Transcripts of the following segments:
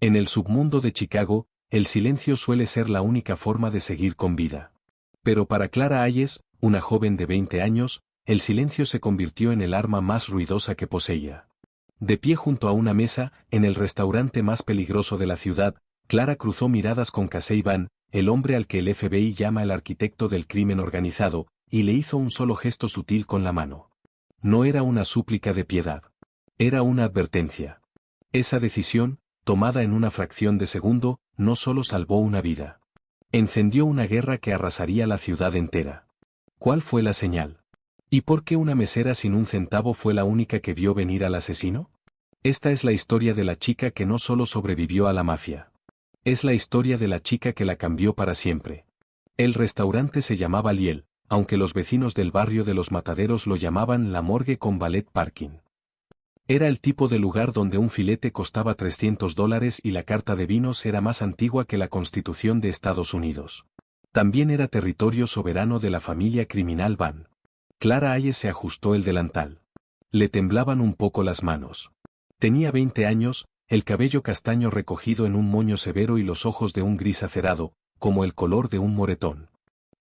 En el submundo de Chicago, el silencio suele ser la única forma de seguir con vida. Pero para Clara Hayes, una joven de 20 años, el silencio se convirtió en el arma más ruidosa que poseía. De pie junto a una mesa, en el restaurante más peligroso de la ciudad, Clara cruzó miradas con Casey Van, el hombre al que el FBI llama el arquitecto del crimen organizado, y le hizo un solo gesto sutil con la mano. No era una súplica de piedad. Era una advertencia. Esa decisión, tomada en una fracción de segundo, no solo salvó una vida. Encendió una guerra que arrasaría la ciudad entera. ¿Cuál fue la señal? ¿Y por qué una mesera sin un centavo fue la única que vio venir al asesino? Esta es la historia de la chica que no solo sobrevivió a la mafia. Es la historia de la chica que la cambió para siempre. El restaurante se llamaba Liel, aunque los vecinos del barrio de los Mataderos lo llamaban la morgue con ballet parking. Era el tipo de lugar donde un filete costaba $300 y la carta de vinos era más antigua que la Constitución de Estados Unidos. También era territorio soberano de la familia criminal Van. Clara Hayes se ajustó el delantal. Le temblaban un poco las manos. Tenía 20 años, el cabello castaño recogido en un moño severo y los ojos de un gris acerado, como el color de un moretón.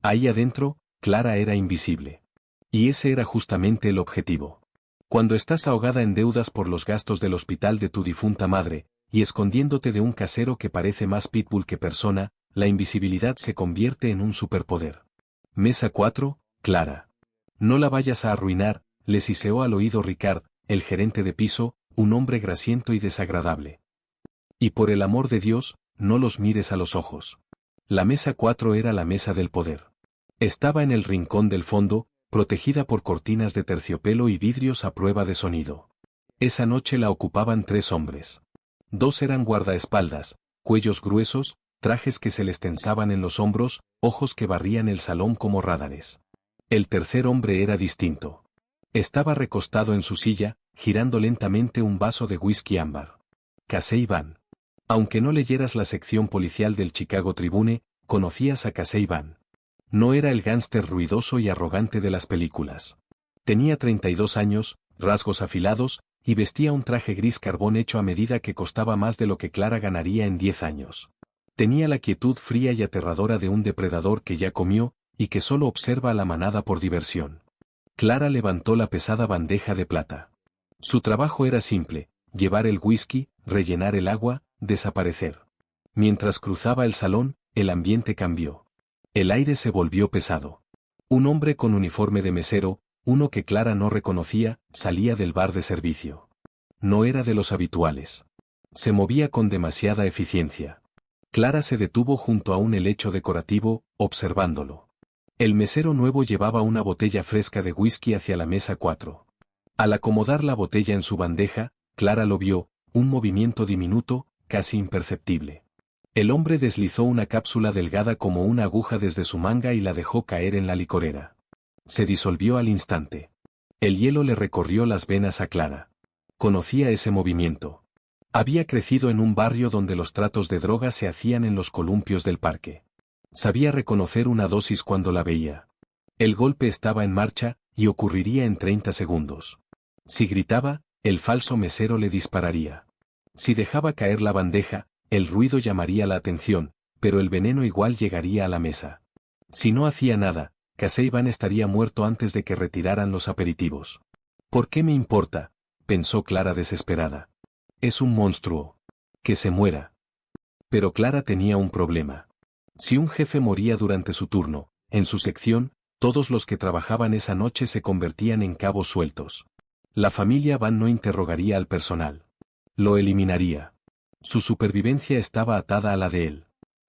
Ahí adentro, Clara era invisible. Y ese era justamente el objetivo. Cuando estás ahogada en deudas por los gastos del hospital de tu difunta madre, y escondiéndote de un casero que parece más pitbull que persona, la invisibilidad se convierte en un superpoder. Mesa 4, Clara. No la vayas a arruinar, le siseó al oído Ricard, el gerente de piso, un hombre grasiento y desagradable. Y por el amor de Dios, no los mires a los ojos. La mesa 4 era la mesa del poder. Estaba en el rincón del fondo, protegida por cortinas de terciopelo y vidrios a prueba de sonido. Esa noche la ocupaban 3 hombres. 2 eran guardaespaldas, cuellos gruesos, trajes que se les tensaban en los hombros, ojos que barrían el salón como radares. El tercer hombre era distinto. Estaba recostado en su silla, girando lentamente un vaso de whisky ámbar. Casey Van. Aunque no leyeras la sección policial del Chicago Tribune, conocías a Casey Van. No era el gánster ruidoso y arrogante de las películas. Tenía 32 años, rasgos afilados, y vestía un traje gris carbón hecho a medida que costaba más de lo que Clara ganaría en 10 años. Tenía la quietud fría y aterradora de un depredador que ya comió, y que solo observa a la manada por diversión. Clara levantó la pesada bandeja de plata. Su trabajo era simple: llevar el whisky, rellenar el agua, desaparecer. Mientras cruzaba el salón, el ambiente cambió. El aire se volvió pesado. Un hombre con uniforme de mesero, uno que Clara no reconocía, salía del bar de servicio. No era de los habituales. Se movía con demasiada eficiencia. Clara se detuvo junto a un helecho decorativo, observándolo. El mesero nuevo llevaba una botella fresca de whisky hacia la mesa 4. Al acomodar la botella en su bandeja, Clara lo vio, un movimiento diminuto, casi imperceptible. El hombre deslizó una cápsula delgada como una aguja desde su manga y la dejó caer en la licorera. Se disolvió al instante. El hielo le recorrió las venas a Clara. Conocía ese movimiento. Había crecido en un barrio donde los tratos de droga se hacían en los columpios del parque. Sabía reconocer una dosis cuando la veía. El golpe estaba en marcha, y ocurriría en 30 segundos. Si gritaba, el falso mesero le dispararía. Si dejaba caer la bandeja, el ruido llamaría la atención, pero el veneno igual llegaría a la mesa. Si no hacía nada, Casey Van estaría muerto antes de que retiraran los aperitivos. ¿Por qué me importa?, pensó Clara desesperada. Es un monstruo. Que se muera. Pero Clara tenía un problema. Si un jefe moría durante su turno, en su sección, todos los que trabajaban esa noche se convertían en cabos sueltos. La familia Van no interrogaría al personal. Lo eliminaría. Su supervivencia estaba atada a la de él.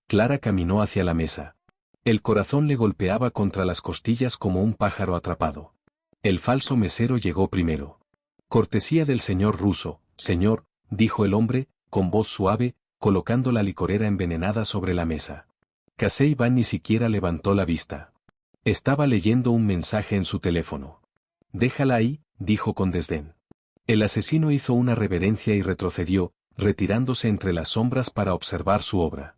Clara caminó hacia la mesa. El corazón le golpeaba contra las costillas como un pájaro atrapado. El falso mesero llegó primero. Cortesía del señor ruso, señor, dijo el hombre, con voz suave, colocando la licorera envenenada sobre la mesa. Casey Van ni siquiera levantó la vista. Estaba leyendo un mensaje en su teléfono. Déjala ahí, dijo con desdén. El asesino hizo una reverencia y retrocedió, retirándose entre las sombras para observar su obra.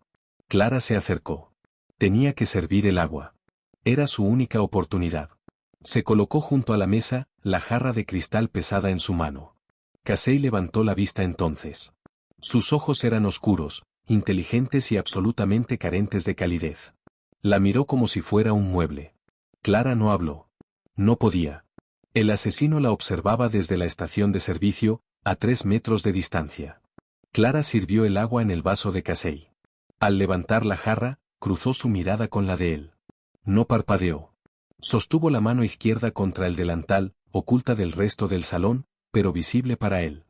Clara se acercó. Tenía que servir el agua. Era su única oportunidad. Se colocó junto a la mesa, la jarra de cristal pesada en su mano. Casey levantó la vista entonces. Sus ojos eran oscuros, inteligentes y absolutamente carentes de calidez. La miró como si fuera un mueble. Clara no habló. No podía. El asesino la observaba desde la estación de servicio, a 3 metros de distancia. Clara sirvió el agua en el vaso de Casey. Al levantar la jarra, cruzó su mirada con la de él. No parpadeó. Sostuvo la mano izquierda contra el delantal, oculta del resto del salón, pero visible para él.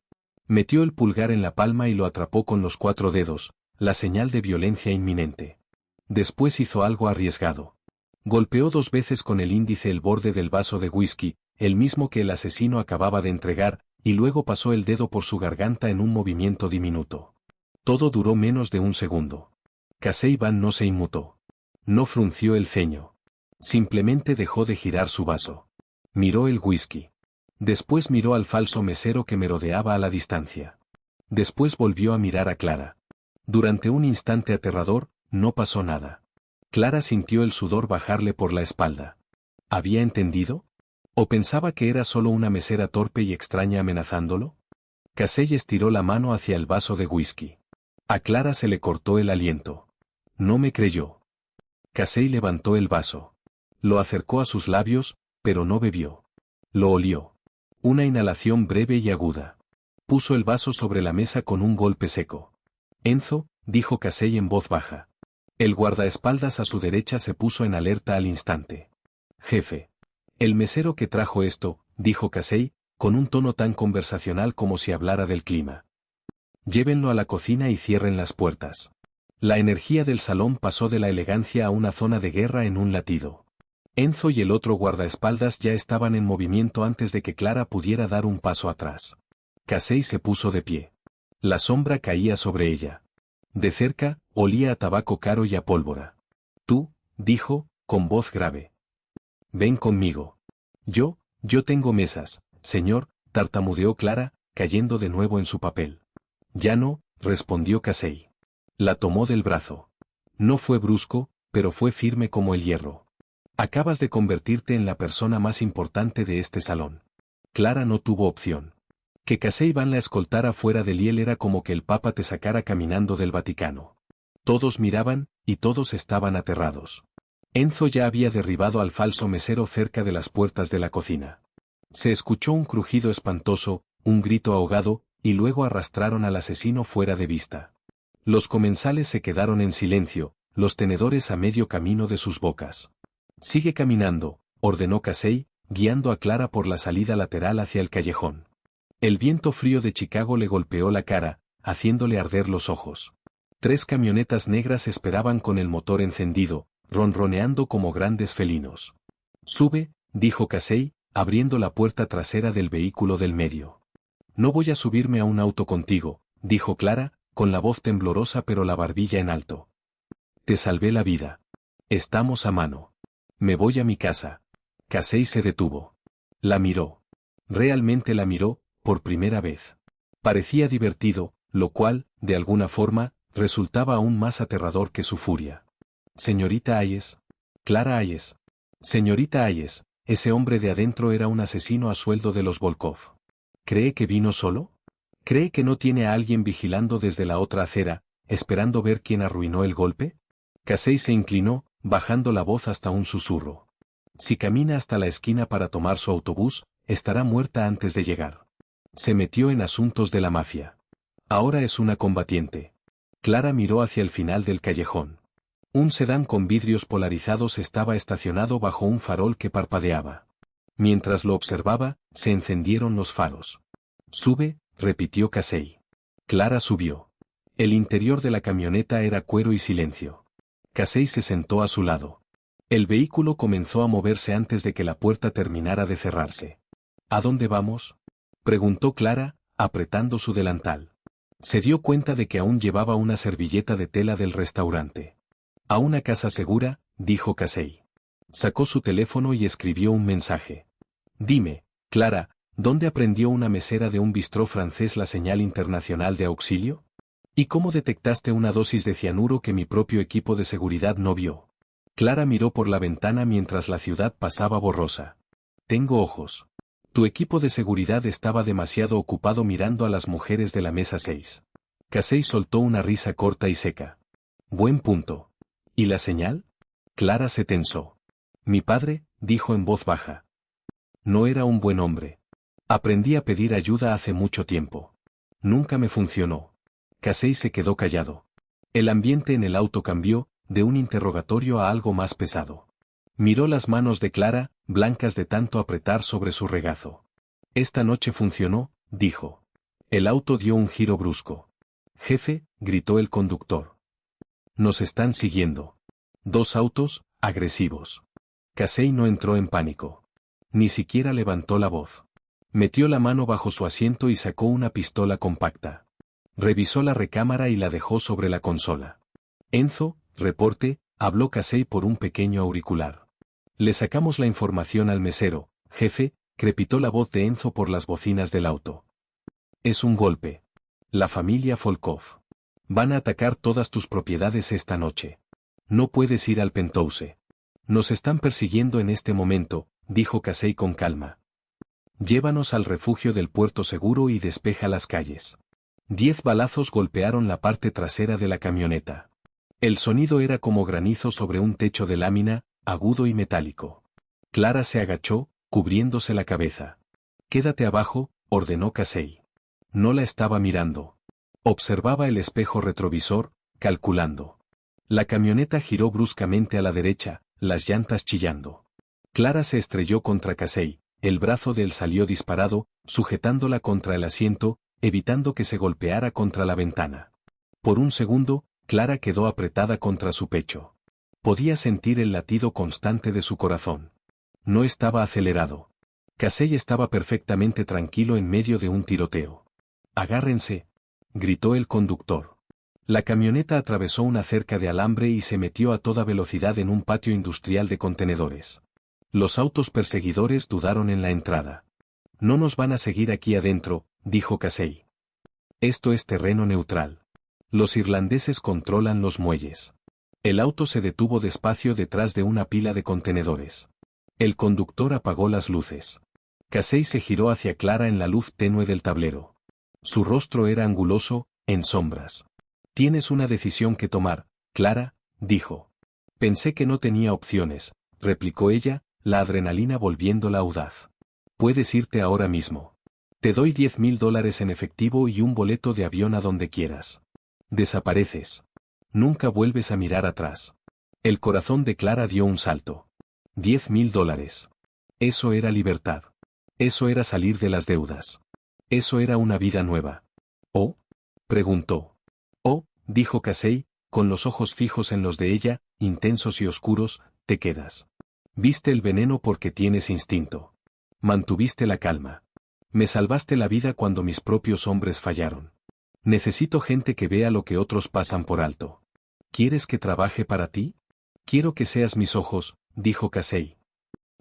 Metió el pulgar en la palma y lo atrapó con los 4 dedos, la señal de violencia inminente. Después hizo algo arriesgado. Golpeó 2 veces con el índice el borde del vaso de whisky, el mismo que el asesino acababa de entregar, y luego pasó el dedo por su garganta en un movimiento diminuto. Todo duró menos de un segundo. Casey Van no se inmutó. No frunció el ceño. Simplemente dejó de girar su vaso. Miró el whisky. Después miró al falso mesero que merodeaba a la distancia. Después volvió a mirar a Clara. Durante un instante aterrador, no pasó nada. Clara sintió el sudor bajarle por la espalda. ¿Había entendido? ¿O pensaba que era solo una mesera torpe y extraña amenazándolo? Casey estiró la mano hacia el vaso de whisky. A Clara se le cortó el aliento. No me creyó. Casey levantó el vaso. Lo acercó a sus labios, pero no bebió. Lo olió. Una inhalación breve y aguda. Puso el vaso sobre la mesa con un golpe seco. Enzo, dijo Casey en voz baja. El guardaespaldas a su derecha se puso en alerta al instante. Jefe. El mesero que trajo esto, dijo Casey, con un tono tan conversacional como si hablara del clima. Llévenlo a la cocina y cierren las puertas. La energía del salón pasó de la elegancia a una zona de guerra en un latido. Enzo y el otro guardaespaldas ya estaban en movimiento antes de que Clara pudiera dar un paso atrás. Casey se puso de pie. La sombra caía sobre ella. De cerca, olía a tabaco caro y a pólvora. Tú, dijo, con voz grave. Ven conmigo. Yo tengo mesas, señor, tartamudeó Clara, cayendo de nuevo en su papel. Ya no, respondió Casey. La tomó del brazo. No fue brusco, pero fue firme como el hierro. Acabas de convertirte en la persona más importante de este salón. Clara no tuvo opción. Que Casey Van la escoltara fuera de Liel era como que el Papa te sacara caminando del Vaticano. Todos miraban, y todos estaban aterrados. Enzo ya había derribado al falso mesero cerca de las puertas de la cocina. Se escuchó un crujido espantoso, un grito ahogado, y luego arrastraron al asesino fuera de vista. Los comensales se quedaron en silencio, los tenedores a medio camino de sus bocas. Sigue caminando, ordenó Casey, guiando a Clara por la salida lateral hacia el callejón. El viento frío de Chicago le golpeó la cara, haciéndole arder los ojos. 3 camionetas negras esperaban con el motor encendido, ronroneando como grandes felinos. Sube, dijo Casey, abriendo la puerta trasera del vehículo del medio. No voy a subirme a un auto contigo, dijo Clara, con la voz temblorosa pero la barbilla en alto. Te salvé la vida. Estamos a mano. Me voy a mi casa. Casey se detuvo. La miró. Realmente la miró, por primera vez. Parecía divertido, lo cual, de alguna forma, resultaba aún más aterrador que su furia. Señorita Hayes. Clara Hayes. Señorita Hayes, ese hombre de adentro era un asesino a sueldo de los Volkov. ¿Cree que vino solo? ¿Cree que no tiene a alguien vigilando desde la otra acera, esperando ver quién arruinó el golpe? Casey se inclinó, bajando la voz hasta un susurro. Si camina hasta la esquina para tomar su autobús, estará muerta antes de llegar. Se metió en asuntos de la mafia. Ahora es una combatiente. Clara miró hacia el final del callejón. Un sedán con vidrios polarizados estaba estacionado bajo un farol que parpadeaba. Mientras lo observaba, se encendieron los faros. Sube, repitió Casey. Clara subió. El interior de la camioneta era cuero y silencio. Casey se sentó a su lado. El vehículo comenzó a moverse antes de que la puerta terminara de cerrarse. ¿A dónde vamos?, preguntó Clara, apretando su delantal. Se dio cuenta de que aún llevaba una servilleta de tela del restaurante. A una casa segura, dijo Casey. Sacó su teléfono y escribió un mensaje. Dime, Clara, ¿dónde aprendió una mesera de un bistró francés la señal internacional de auxilio? ¿Y cómo detectaste una dosis de cianuro que mi propio equipo de seguridad no vio? Clara miró por la ventana mientras la ciudad pasaba borrosa. Tengo ojos. Tu equipo de seguridad estaba demasiado ocupado mirando a las mujeres de la mesa 6. Casey soltó una risa corta y seca. Buen punto. ¿Y la señal? Clara se tensó. Mi padre, dijo en voz baja. No era un buen hombre. Aprendí a pedir ayuda hace mucho tiempo. Nunca me funcionó. Casey se quedó callado. El ambiente en el auto cambió, de un interrogatorio a algo más pesado. Miró las manos de Clara, blancas de tanto apretar sobre su regazo. Esta noche funcionó, dijo. El auto dio un giro brusco. Jefe, gritó el conductor. Nos están siguiendo. 2 autos, agresivos. Casey no entró en pánico. Ni siquiera levantó la voz. Metió la mano bajo su asiento y sacó una pistola compacta. Revisó la recámara y la dejó sobre la consola. Enzo, reporte, habló Casey por un pequeño auricular. Le sacamos la información al mesero, jefe, crepitó la voz de Enzo por las bocinas del auto. Es un golpe. La familia Volkov. Van a atacar todas tus propiedades esta noche. No puedes ir al penthouse. Nos están persiguiendo en este momento, dijo Casey con calma. Llévanos al refugio del puerto seguro y despeja las calles. 10 balazos golpearon la parte trasera de la camioneta. El sonido era como granizo sobre un techo de lámina, agudo y metálico. Clara se agachó, cubriéndose la cabeza. Quédate abajo, ordenó Casey. No la estaba mirando. Observaba el espejo retrovisor, calculando. La camioneta giró bruscamente a la derecha, las llantas chillando. Clara se estrelló contra Casey, el brazo de él salió disparado, sujetándola contra el asiento, evitando que se golpeara contra la ventana. Por un segundo, Clara quedó apretada contra su pecho. Podía sentir el latido constante de su corazón. No estaba acelerado. Casey estaba perfectamente tranquilo en medio de un tiroteo. «Agárrense», gritó el conductor. La camioneta atravesó una cerca de alambre y se metió a toda velocidad en un patio industrial de contenedores. Los autos perseguidores dudaron en la entrada. «No nos van a seguir aquí adentro», dijo Casey. «Esto es terreno neutral. Los irlandeses controlan los muelles». El auto se detuvo despacio detrás de una pila de contenedores. El conductor apagó las luces. Casey se giró hacia Clara en la luz tenue del tablero. Su rostro era anguloso, en sombras. «Tienes una decisión que tomar, Clara», dijo. «Pensé que no tenía opciones», replicó ella, la adrenalina volviéndola audaz. «Puedes irte ahora mismo. Te doy $10,000 en efectivo y un boleto de avión a donde quieras. Desapareces. Nunca vuelves a mirar atrás». El corazón de Clara dio un salto. $10,000. Eso era libertad. Eso era salir de las deudas. Eso era una vida nueva. «¿Oh?», preguntó. «Oh», dijo Casey, con los ojos fijos en los de ella, intensos y oscuros, «te quedas. Viste el veneno porque tienes instinto. Mantuviste la calma. Me salvaste la vida cuando mis propios hombres fallaron. Necesito gente que vea lo que otros pasan por alto. ¿Quieres que trabaje para ti? Quiero que seas mis ojos», dijo Casey.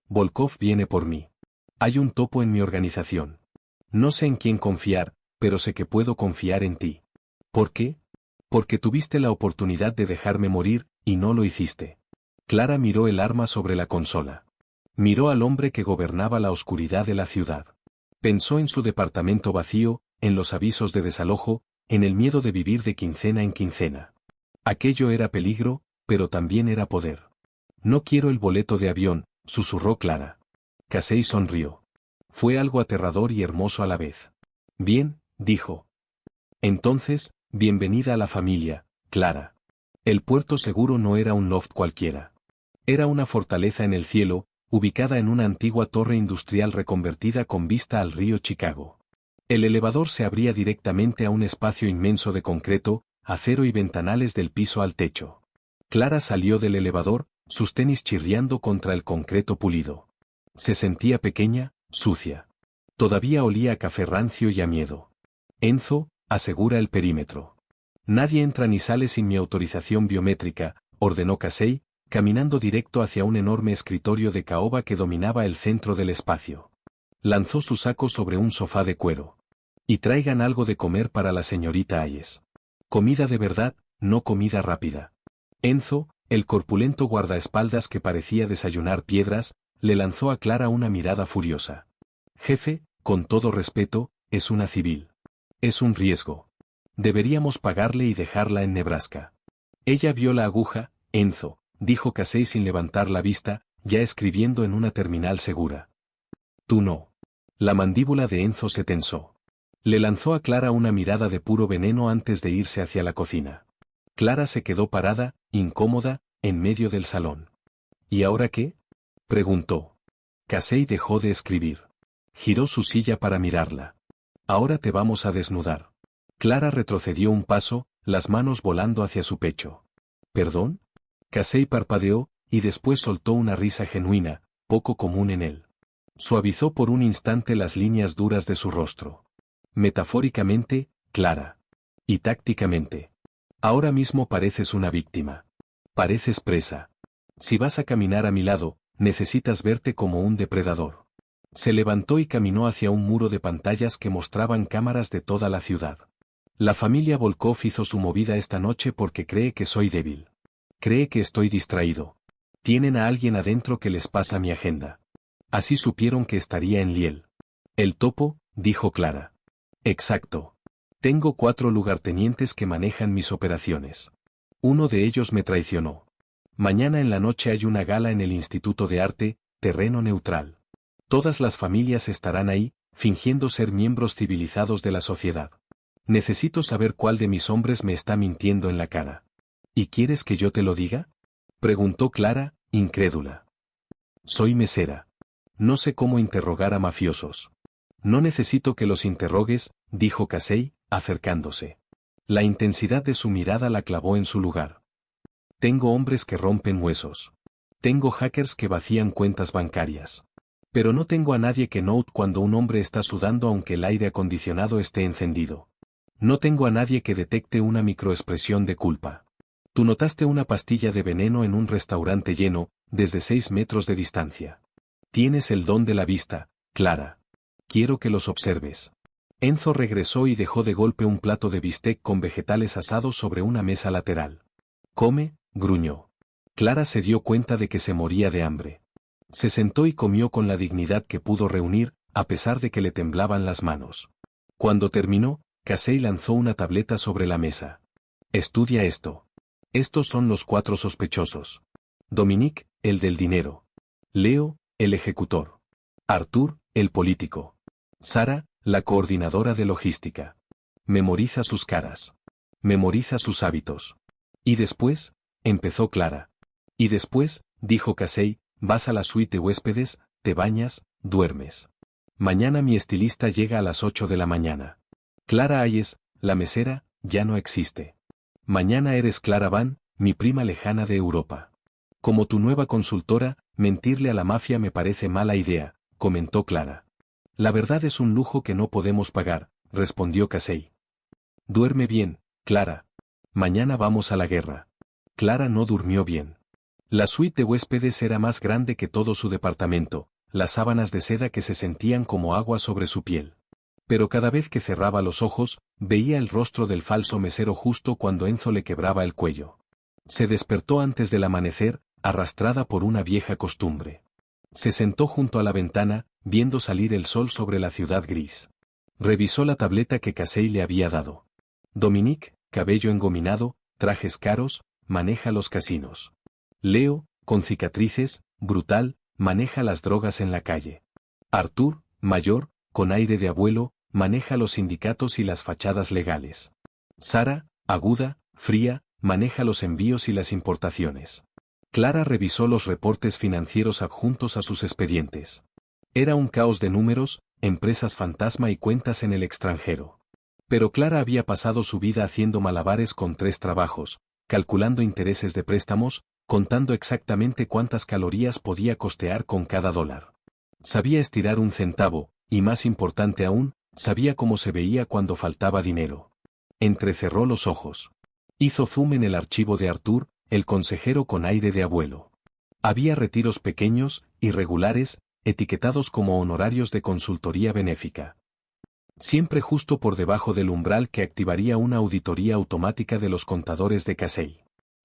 «Volkov viene por mí. Hay un topo en mi organización. No sé en quién confiar, pero sé que puedo confiar en ti». «¿Por qué?». «Porque tuviste la oportunidad de dejarme morir, y no lo hiciste». Clara miró el arma sobre la consola. Miró al hombre que gobernaba la oscuridad de la ciudad. Pensó en su departamento vacío, en los avisos de desalojo, en el miedo de vivir de quincena en quincena. Aquello era peligro, pero también era poder. «No quiero el boleto de avión», susurró Clara. Casey sonrió. Fue algo aterrador y hermoso a la vez. «Bien», dijo. «Entonces, bienvenida a la familia, Clara». El puerto seguro no era un loft cualquiera. Era una fortaleza en el cielo, ubicada en una antigua torre industrial reconvertida con vista al río Chicago. El elevador se abría directamente a un espacio inmenso de concreto, acero y ventanales del piso al techo. Clara salió del elevador, sus tenis chirriando contra el concreto pulido. Se sentía pequeña, sucia. Todavía olía a café rancio y a miedo. «Enzo, asegura el perímetro. Nadie entra ni sale sin mi autorización biométrica», ordenó Casey, caminando directo hacia un enorme escritorio de caoba que dominaba el centro del espacio. Lanzó su saco sobre un sofá de cuero. «Y traigan algo de comer para la señorita Hayes. Comida de verdad, no comida rápida». Enzo, el corpulento guardaespaldas que parecía desayunar piedras, le lanzó a Clara una mirada furiosa. «Jefe, con todo respeto, es una civil. Es un riesgo». Deberíamos pagarle y dejarla en Nebraska. Ella vio la aguja, Enzo, dijo Casey sin levantar la vista, ya escribiendo en una terminal segura. Tú no. La mandíbula de Enzo se tensó. Le lanzó a Clara una mirada de puro veneno antes de irse hacia la cocina. Clara se quedó parada, incómoda, en medio del salón. ¿Y ahora qué?, preguntó. Casey dejó de escribir. Giró su silla para mirarla. Ahora te vamos a desnudar. Clara retrocedió un paso, las manos volando hacia su pecho. ¿Perdón? Casey parpadeó, y después soltó una risa genuina, poco común en él. Suavizó por un instante las líneas duras de su rostro. Metafóricamente, Clara. Y tácticamente. Ahora mismo pareces una víctima. Pareces presa. Si vas a caminar a mi lado, necesitas verte como un depredador. Se levantó y caminó hacia un muro de pantallas que mostraban cámaras de toda la ciudad. La familia Volkov hizo su movida esta noche porque cree que soy débil. Cree que estoy distraído. Tienen a alguien adentro que les pasa mi agenda. Así supieron que estaría en Liel. El topo, dijo Clara. Exacto. Tengo 4 lugartenientes que manejan mis operaciones. Uno de ellos me traicionó. Mañana en la noche hay una gala en el Instituto de Arte, terreno neutral. Todas las familias estarán ahí, fingiendo ser miembros civilizados de la sociedad. Necesito saber cuál de mis hombres me está mintiendo en la cara. ¿Y quieres que yo te lo diga?, preguntó Clara, incrédula. Soy mesera. No sé cómo interrogar a mafiosos. No necesito que los interrogues, dijo Casey, acercándose. La intensidad de su mirada la clavó en su lugar. Tengo hombres que rompen huesos. Tengo hackers que vacían cuentas bancarias. Pero no tengo a nadie que note cuando un hombre está sudando aunque el aire acondicionado esté encendido. No tengo a nadie que detecte una microexpresión de culpa. Tú notaste una pastilla de veneno en un restaurante lleno, desde 6 metros de distancia. Tienes el don de la vista, Clara. Quiero que los observes. Enzo regresó y dejó de golpe un plato de bistec con vegetales asados sobre una mesa lateral. Come, gruñó. Clara se dio cuenta de que se moría de hambre. Se sentó y comió con la dignidad que pudo reunir, a pesar de que le temblaban las manos. Cuando terminó, Casey lanzó una tableta sobre la mesa. Estudia esto. Estos son los 4 sospechosos. Dominique, el del dinero. Leo, el ejecutor. Arthur, el político. Sara, la coordinadora de logística. Memoriza sus caras. Memoriza sus hábitos. Y después, empezó Clara. Y después, dijo Casey, vas a la suite de huéspedes, te bañas, duermes. Mañana mi estilista llega a las 8 de la mañana. Clara Hayes, la mesera, ya no existe. Mañana eres Clara Van, mi prima lejana de Europa. Como tu nueva consultora, mentirle a la mafia me parece mala idea, comentó Clara. La verdad es un lujo que no podemos pagar, respondió Casey. Duerme bien, Clara. Mañana vamos a la guerra. Clara no durmió bien. La suite de huéspedes era más grande que todo su departamento, las sábanas de seda que se sentían como agua sobre su piel. Pero cada vez que cerraba los ojos, veía el rostro del falso mesero justo cuando Enzo le quebraba el cuello. Se despertó antes del amanecer, arrastrada por una vieja costumbre. Se sentó junto a la ventana, viendo salir el sol sobre la ciudad gris. Revisó la tableta que Casey le había dado. Dominique, cabello engominado, trajes caros, maneja los casinos. Leo, con cicatrices, brutal, maneja las drogas en la calle. Arthur, mayor, con aire de abuelo, maneja los sindicatos y las fachadas legales. Sara, aguda, fría, maneja los envíos y las importaciones. Clara revisó los reportes financieros adjuntos a sus expedientes. Era un caos de números, empresas fantasma y cuentas en el extranjero. Pero Clara había pasado su vida haciendo malabares con 3 trabajos, calculando intereses de préstamos, contando exactamente cuántas calorías podía costear con cada dólar. Sabía estirar un centavo, y más importante aún, sabía cómo se veía cuando faltaba dinero. Entrecerró los ojos. Hizo zoom en el archivo de Arthur, el consejero con aire de abuelo. Había retiros pequeños, irregulares, etiquetados como honorarios de consultoría benéfica. Siempre justo por debajo del umbral que activaría una auditoría automática de los contadores de Casey.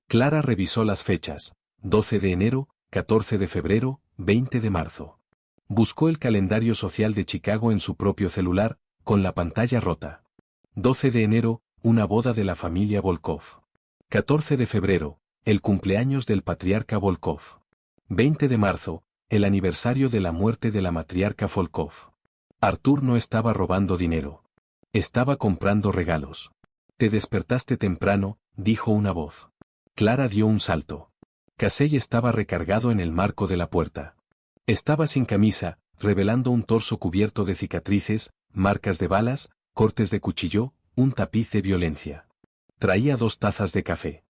Clara revisó las fechas, 12 de enero, 14 de febrero, 20 de marzo. Buscó el calendario social de Chicago en su propio celular, con la pantalla rota. 12 de enero, una boda de la familia Volkov. 14 de febrero, el cumpleaños del patriarca Volkov. 20 de marzo, el aniversario de la muerte de la matriarca Volkov. Artur no estaba robando dinero. Estaba comprando regalos. Te despertaste temprano, dijo una voz. Clara dio un salto. Casey estaba recargado en el marco de la puerta. Estaba sin camisa, revelando un torso cubierto de cicatrices, marcas de balas, cortes de cuchillo, un tapiz de violencia. Traía 2 tazas de café.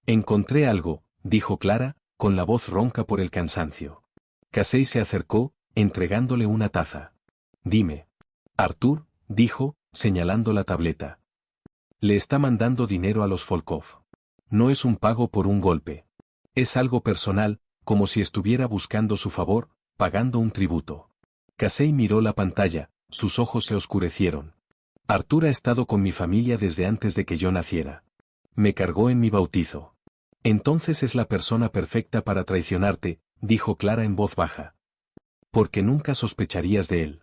Encontré algo, dijo Clara, con la voz ronca por el cansancio. Casey se acercó, entregándole una taza. Dime. Artur, dijo, señalando la tableta. Le está mandando dinero a los Volkov. No es un pago por un golpe. Es algo personal, como si estuviera buscando su favor, pagando un tributo. Casey miró la pantalla, sus ojos se oscurecieron. Artur ha estado con mi familia desde antes de que yo naciera. Me cargó en mi bautizo. Entonces es la persona perfecta para traicionarte, dijo Clara en voz baja. Porque nunca sospecharías de él.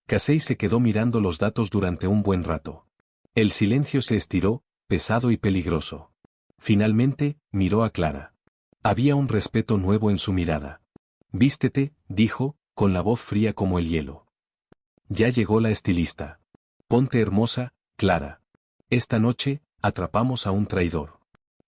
Casey se quedó mirando los datos durante un buen rato. El silencio se estiró, pesado y peligroso. Finalmente, miró a Clara. Había un respeto nuevo en su mirada. Vístete, dijo, con la voz fría como el hielo. Ya llegó la estilista. Ponte hermosa, Clara. Esta noche, atrapamos a un traidor.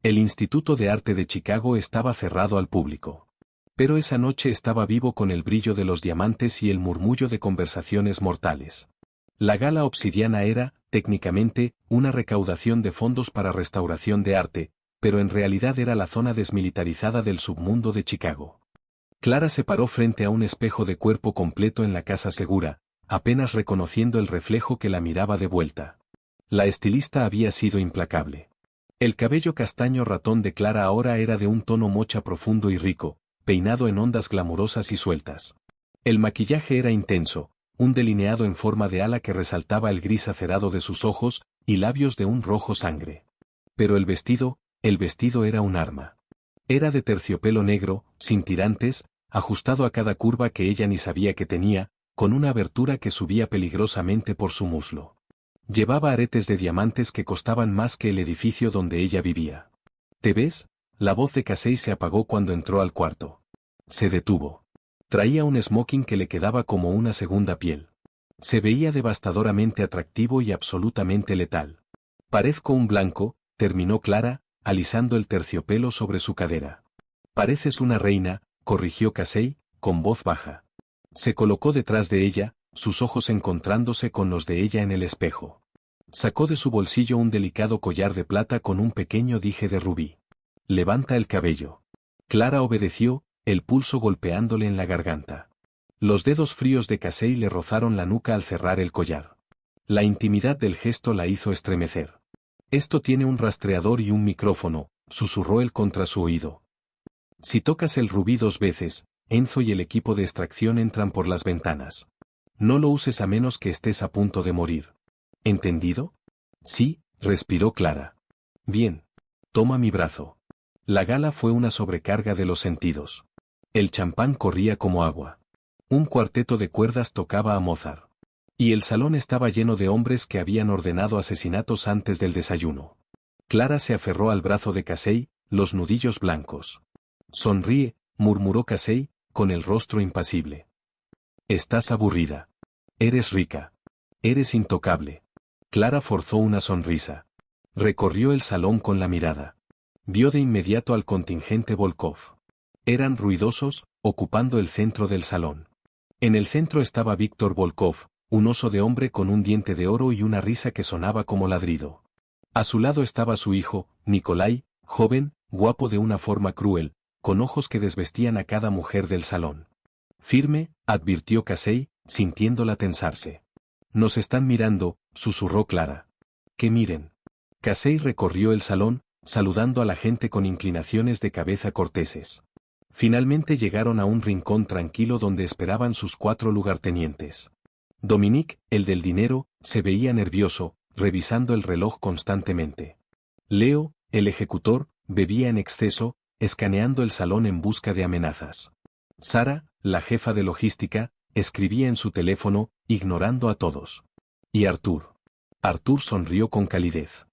El Instituto de Arte de Chicago estaba cerrado al público. Pero esa noche estaba vivo con el brillo de los diamantes y el murmullo de conversaciones mortales. La gala obsidiana era, técnicamente, una recaudación de fondos para restauración de arte, pero en realidad era la zona desmilitarizada del submundo de Chicago. Clara se paró frente a un espejo de cuerpo completo en la casa segura, apenas reconociendo el reflejo que la miraba de vuelta. La estilista había sido implacable. El cabello castaño ratón de Clara ahora era de un tono mocha profundo y rico, peinado en ondas glamurosas y sueltas. El maquillaje era intenso, un delineado en forma de ala que resaltaba el gris acerado de sus ojos y labios de un rojo sangre. Pero el vestido era un arma. Era de terciopelo negro, sin tirantes, ajustado a cada curva que ella ni sabía que tenía, con una abertura que subía peligrosamente por su muslo. Llevaba aretes de diamantes que costaban más que el edificio donde ella vivía. ¿Te ves? La voz de Casey se apagó cuando entró al cuarto. Se detuvo. Traía un smoking que le quedaba como una segunda piel. Se veía devastadoramente atractivo y absolutamente letal. Parezco un blanco, terminó Clara, alisando el terciopelo sobre su cadera. Pareces una reina, corrigió Casey, con voz baja. Se colocó detrás de ella, sus ojos encontrándose con los de ella en el espejo. Sacó de su bolsillo un delicado collar de plata con un pequeño dije de rubí. Levanta el cabello. Clara obedeció, el pulso golpeándole en la garganta. Los dedos fríos de Casey le rozaron la nuca al cerrar el collar. La intimidad del gesto la hizo estremecer. Esto tiene un rastreador y un micrófono, susurró él contra su oído. Si tocas el rubí 2 veces, Enzo y el equipo de extracción entran por las ventanas. No lo uses a menos que estés a punto de morir. ¿Entendido? Sí, respiró Clara. Bien. Toma mi brazo. La gala fue una sobrecarga de los sentidos. El champán corría como agua. Un cuarteto de cuerdas tocaba a Mozart. Y el salón estaba lleno de hombres que habían ordenado asesinatos antes del desayuno. Clara se aferró al brazo de Casey, los nudillos blancos. Sonríe, murmuró Casey, con el rostro impasible. Estás aburrida. Eres rica. Eres intocable. Clara forzó una sonrisa. Recorrió el salón con la mirada. Vio de inmediato al contingente Volkov. Eran ruidosos, ocupando el centro del salón. En el centro estaba Víctor Volkov, un oso de hombre con un diente de oro y una risa que sonaba como ladrido. A su lado estaba su hijo, Nikolai, joven, guapo de una forma cruel, con ojos que desvestían a cada mujer del salón. Firme, advirtió Casey, sintiéndola tensarse. Nos están mirando, susurró Clara. Que miren. Casey recorrió el salón, saludando a la gente con inclinaciones de cabeza corteses. Finalmente llegaron a un rincón tranquilo donde esperaban sus 4 lugartenientes. Dominique, el del dinero, se veía nervioso, revisando el reloj constantemente. Leo, el ejecutor, bebía en exceso, escaneando el salón en busca de amenazas. Sara, la jefa de logística, escribía en su teléfono, ignorando a todos. ¿Y Artur? Artur sonrió con calidez.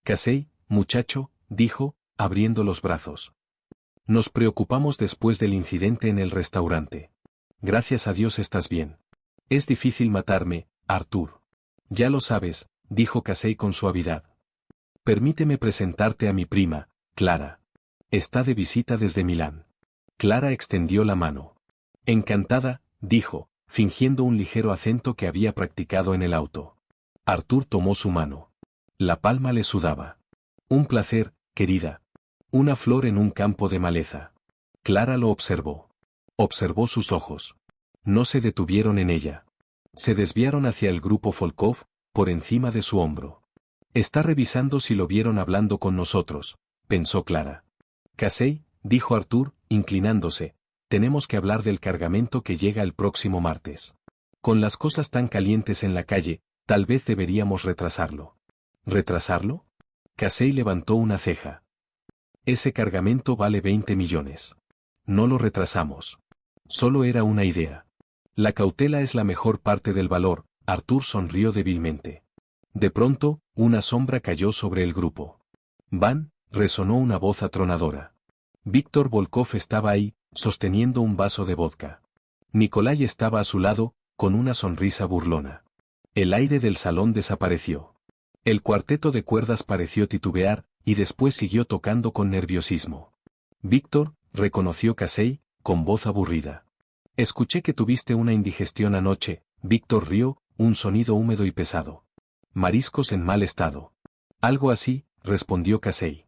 Casey, muchacho, dijo, abriendo los brazos. Nos preocupamos después del incidente en el restaurante. Gracias a Dios estás bien. Es difícil matarme, Arthur. Ya lo sabes, dijo Casey con suavidad. Permíteme presentarte a mi prima, Clara. Está de visita desde Milán. Clara extendió la mano. Encantada, dijo, fingiendo un ligero acento que había practicado en el auto. Arthur tomó su mano. La palma le sudaba. Un placer, querida. Una flor en un campo de maleza. Clara lo observó. Observó sus ojos. No se detuvieron en ella. Se desviaron hacia el grupo Volkov, por encima de su hombro. Está revisando si lo vieron hablando con nosotros, pensó Clara. Casey, dijo Arthur, inclinándose, tenemos que hablar del cargamento que llega el próximo martes. Con las cosas tan calientes en la calle, tal vez deberíamos retrasarlo. ¿Retrasarlo? Casey levantó una ceja. Ese cargamento vale 20 millones. No lo retrasamos. Solo era una idea. La cautela es la mejor parte del valor, Arthur sonrió débilmente. De pronto, una sombra cayó sobre el grupo. Van, resonó una voz atronadora. Víctor Volkov estaba ahí, sosteniendo un vaso de vodka. Nikolai estaba a su lado, con una sonrisa burlona. El aire del salón desapareció. El cuarteto de cuerdas pareció titubear, y después siguió tocando con nerviosismo. Víctor, reconoció Casey, con voz aburrida. Escuché que tuviste una indigestión anoche, Víctor rió, un sonido húmedo y pesado. Mariscos en mal estado. Algo así, respondió Casey.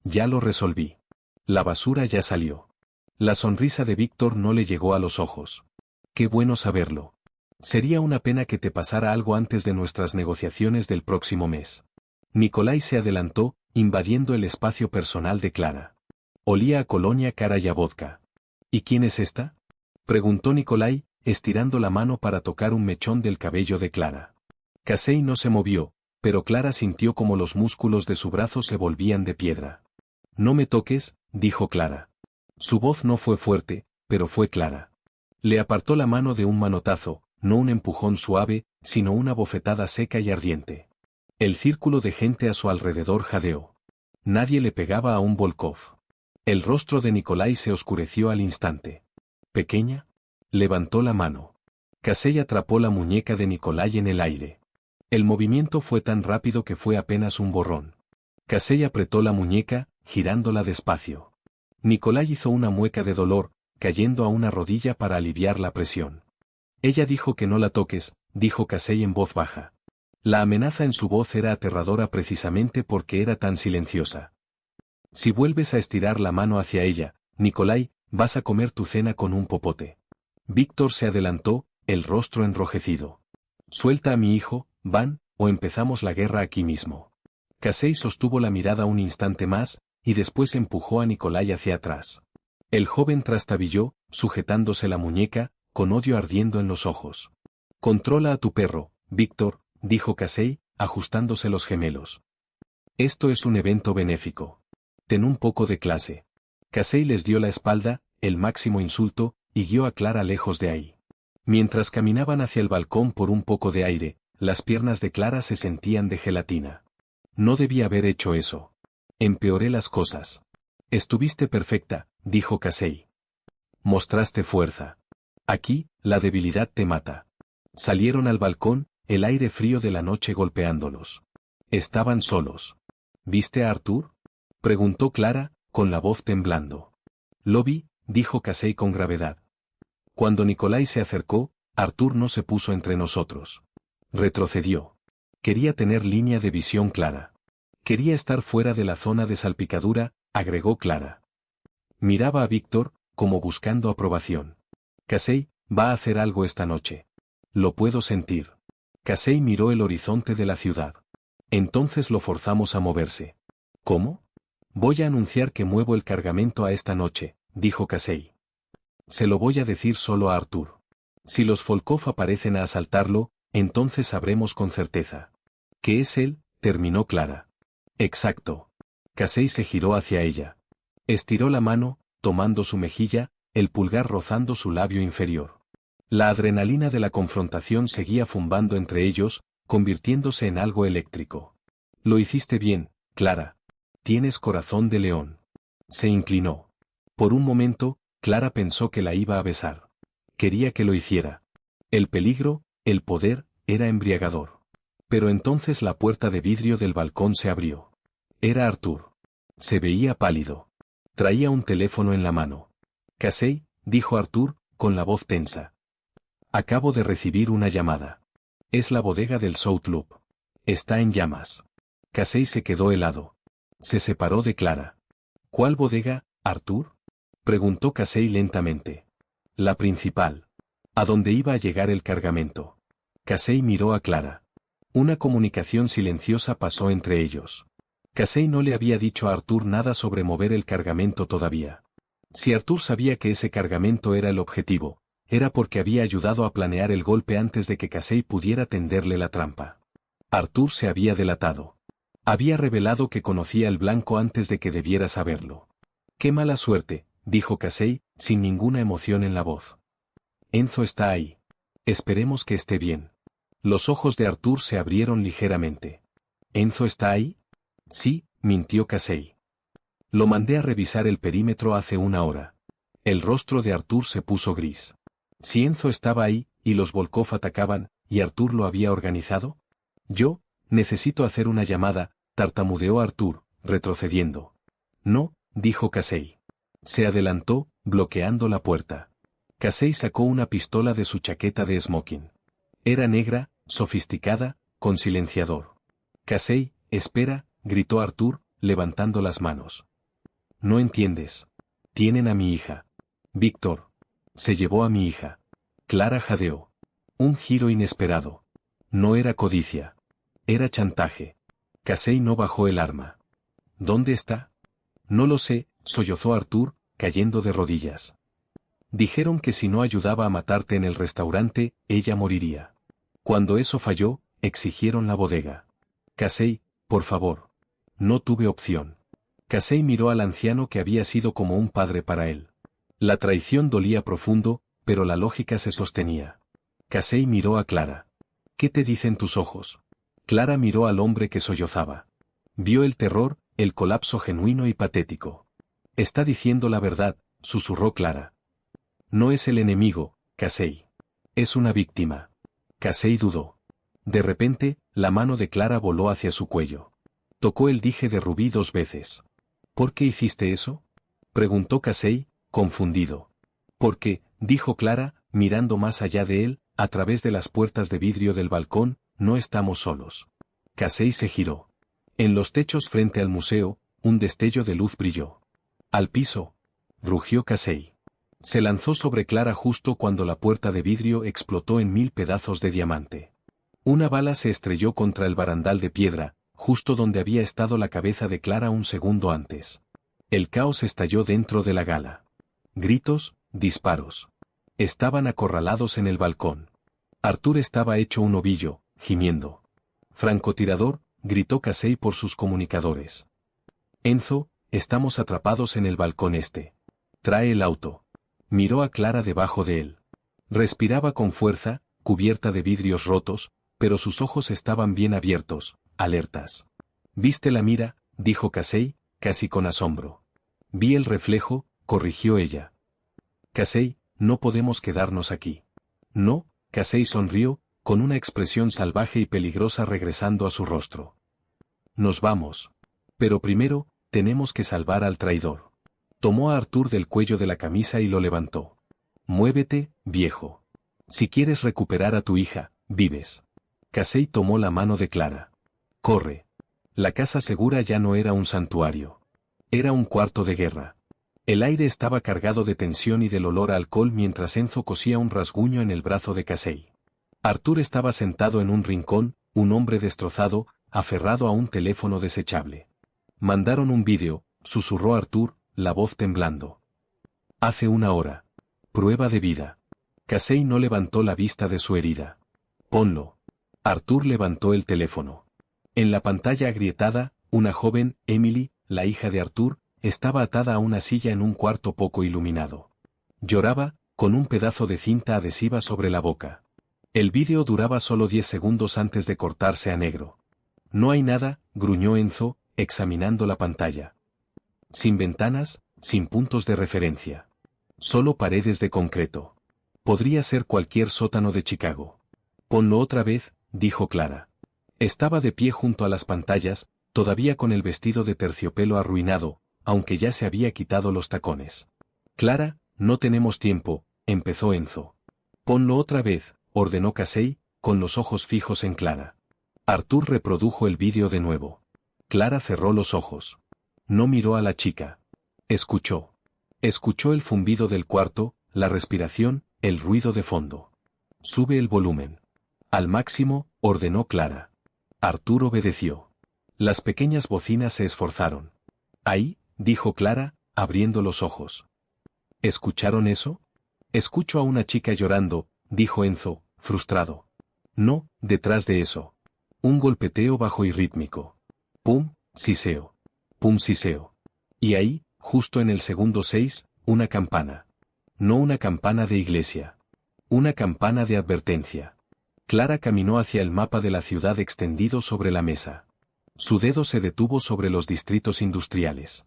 Ya lo resolví. La basura ya salió. La sonrisa de Víctor no le llegó a los ojos. Qué bueno saberlo. Sería una pena que te pasara algo antes de nuestras negociaciones del próximo mes. Nikolai se adelantó, invadiendo el espacio personal de Clara. Olía a colonia cara y a vodka. ¿Y quién es esta?, preguntó Nikolai, estirando la mano para tocar un mechón del cabello de Clara. Casey no se movió, pero Clara sintió como los músculos de su brazo se volvían de piedra. No me toques, dijo Clara. Su voz no fue fuerte, pero fue clara. Le apartó la mano de un manotazo, no un empujón suave, sino una bofetada seca y ardiente. El círculo de gente a su alrededor jadeó. Nadie le pegaba a un Volkov. El rostro de Nikolai se oscureció al instante. ¿Pequeña? Levantó la mano. Casey atrapó la muñeca de Nikolai en el aire. El movimiento fue tan rápido que fue apenas un borrón. Casey apretó la muñeca, girándola despacio. Nikolai hizo una mueca de dolor, cayendo a una rodilla para aliviar la presión. Ella dijo que no la toques, dijo Casey en voz baja. La amenaza en su voz era aterradora precisamente porque era tan silenciosa. Si vuelves a estirar la mano hacia ella, Nikolai, vas a comer tu cena con un popote. Víctor se adelantó, el rostro enrojecido. Suelta a mi hijo, Van, o empezamos la guerra aquí mismo. Casey sostuvo la mirada un instante más, y después empujó a Nikolai hacia atrás. El joven trastabilló, sujetándose la muñeca, con odio ardiendo en los ojos. Controla a tu perro, Víctor, dijo Casey, ajustándose los gemelos. Esto es un evento benéfico. Ten un poco de clase. Casey les dio la espalda, el máximo insulto, y guió a Clara lejos de ahí. Mientras caminaban hacia el balcón por un poco de aire, las piernas de Clara se sentían de gelatina. No debía haber hecho eso. Empeoré las cosas. Estuviste perfecta, dijo Casey. Mostraste fuerza. Aquí, la debilidad te mata. Salieron al balcón, el aire frío de la noche golpeándolos. Estaban solos. ¿Viste a Arthur?, preguntó Clara, con la voz temblando. Lo vi, dijo Casey con gravedad. Cuando Nikolai se acercó, Arthur no se puso entre nosotros. Retrocedió. Quería tener línea de visión clara. Quería estar fuera de la zona de salpicadura, agregó Clara. Miraba a Víctor, como buscando aprobación. Casey, va a hacer algo esta noche. Lo puedo sentir. Casey miró el horizonte de la ciudad. Entonces lo forzamos a moverse. ¿Cómo? Voy a anunciar que muevo el cargamento a esta noche, dijo Casey. Se lo voy a decir solo a Arthur. Si los Volkov aparecen a asaltarlo, entonces sabremos con certeza. ¿Qué es él?, terminó Clara. Exacto. Casey se giró hacia ella. Estiró la mano, tomando su mejilla, el pulgar rozando su labio inferior. La adrenalina de la confrontación seguía zumbando entre ellos, convirtiéndose en algo eléctrico. Lo hiciste bien, Clara. Tienes corazón de león. Se inclinó. Por un momento, Clara pensó que la iba a besar. Quería que lo hiciera. El peligro, el poder, era embriagador. Pero entonces la puerta de vidrio del balcón se abrió. Era Arthur. Se veía pálido. Traía un teléfono en la mano. Casey, dijo Arthur, con la voz tensa. Acabo de recibir una llamada. Es la bodega del South Loop. Está en llamas. Casey se quedó helado. Se separó de Clara. ¿Cuál bodega, Arthur? Preguntó Casey lentamente. La principal. ¿A dónde iba a llegar el cargamento? Casey miró a Clara. Una comunicación silenciosa pasó entre ellos. Casey no le había dicho a Arthur nada sobre mover el cargamento todavía. Si Arthur sabía que ese cargamento era el objetivo, era porque había ayudado a planear el golpe antes de que Casey pudiera tenderle la trampa. Arthur se había delatado. Había revelado que conocía el blanco antes de que debiera saberlo. «Qué mala suerte», dijo Casey, sin ninguna emoción en la voz. «Enzo está ahí. Esperemos que esté bien». Los ojos de Arthur se abrieron ligeramente. «¿Enzo está ahí?» «Sí», mintió Casey. «Lo mandé a revisar el perímetro hace una hora». El rostro de Arthur se puso gris. Si Enzo estaba ahí, y los Volkov atacaban, ¿y Arthur lo había organizado? «Yo, necesito hacer una llamada», tartamudeó Arthur, retrocediendo. «No», dijo Casey. Se adelantó, bloqueando la puerta. Casey sacó una pistola de su chaqueta de smoking. Era negra, sofisticada, con silenciador. «Casey, espera», gritó Arthur, levantando las manos. «No entiendes. Tienen a mi hija. Víctor. Se llevó a mi hija». Clara jadeó. Un giro inesperado. No era codicia. Era chantaje. Casey no bajó el arma. «¿Dónde está?» «No lo sé», sollozó Arthur, cayendo de rodillas. «Dijeron que si no ayudaba a matarte en el restaurante, ella moriría. Cuando eso falló, exigieron la bodega». «Casey, por favor». No tuve opción. Casey miró al anciano que había sido como un padre para él. La traición dolía profundo, pero la lógica se sostenía. Casey miró a Clara. «¿Qué te dicen tus ojos?» Clara miró al hombre que sollozaba. Vio el terror, el colapso genuino y patético. «Está diciendo la verdad», susurró Clara. «No es el enemigo, Casey. Es una víctima». Casey dudó. De repente, la mano de Clara voló hacia su cuello. Tocó el dije de rubí 2 veces. «¿Por qué hiciste eso?», preguntó Casey, confundido. «Porque», dijo Clara, mirando más allá de él, a través de las puertas de vidrio del balcón, «no estamos solos». Casey se giró. En los techos frente al museo, un destello de luz brilló. «Al piso», rugió Casey. Se lanzó sobre Clara justo cuando la puerta de vidrio explotó en 1000 pedazos de diamante. Una bala se estrelló contra el barandal de piedra, justo donde había estado la cabeza de Clara un segundo antes. El caos estalló dentro de la gala. Gritos, disparos. Estaban acorralados en el balcón. Arthur estaba hecho un ovillo, gimiendo. «Francotirador», gritó Casey por sus comunicadores. «Enzo, estamos atrapados en el balcón este. Trae el auto». Miró a Clara debajo de él. Respiraba con fuerza, cubierta de vidrios rotos, pero sus ojos estaban bien abiertos, alertas. «¿Viste la mira?», dijo Casey, casi con asombro. «Vi el reflejo», corrigió ella. «Casey, no podemos quedarnos aquí». «No», Casey sonrió, con una expresión salvaje y peligrosa regresando a su rostro. «Nos vamos. Pero primero, tenemos que salvar al traidor». Tomó a Arthur del cuello de la camisa y lo levantó. «Muévete, viejo. Si quieres recuperar a tu hija, vives». Casey tomó la mano de Clara. «Corre». La casa segura ya no era un santuario. Era un cuarto de guerra. El aire estaba cargado de tensión y del olor a alcohol mientras Enzo cosía un rasguño en el brazo de Casey. Arthur estaba sentado en un rincón, un hombre destrozado, aferrado a un teléfono desechable. «Mandaron un vídeo», susurró Arthur, la voz temblando. «Hace una hora. Prueba de vida». Casey no levantó la vista de su herida. «Ponlo». Arthur levantó el teléfono. En la pantalla agrietada, una joven, Emily, la hija de Arthur, estaba atada a una silla en un cuarto poco iluminado. Lloraba, con un pedazo de cinta adhesiva sobre la boca. El vídeo duraba solo 10 segundos antes de cortarse a negro. «No hay nada», gruñó Enzo, examinando la pantalla. Sin ventanas, sin puntos de referencia. Solo paredes de concreto. Podría ser cualquier sótano de Chicago. Ponlo otra vez, dijo Clara. Estaba de pie junto a las pantallas, todavía con el vestido de terciopelo arruinado, aunque ya se había quitado los tacones. Clara, no tenemos tiempo, empezó Enzo. Ponlo otra vez, ordenó Casey, con los ojos fijos en Clara. Arthur reprodujo el vídeo de nuevo. Clara cerró los ojos. No miró a la chica. Escuchó. Escuchó el zumbido del cuarto, la respiración, el ruido de fondo. Sube el volumen. Al máximo, ordenó Clara. Arthur obedeció. Las pequeñas bocinas se esforzaron. Ahí, dijo Clara, abriendo los ojos. ¿Escucharon eso? Escucho a una chica llorando, dijo Enzo, frustrado. No, detrás de eso. Un golpeteo bajo y rítmico. Pum, siseo. Pum, siseo. Y ahí, justo en el segundo 6, una campana. No una campana de iglesia. Una campana de advertencia. Clara caminó hacia el mapa de la ciudad extendido sobre la mesa. Su dedo se detuvo sobre los distritos industriales.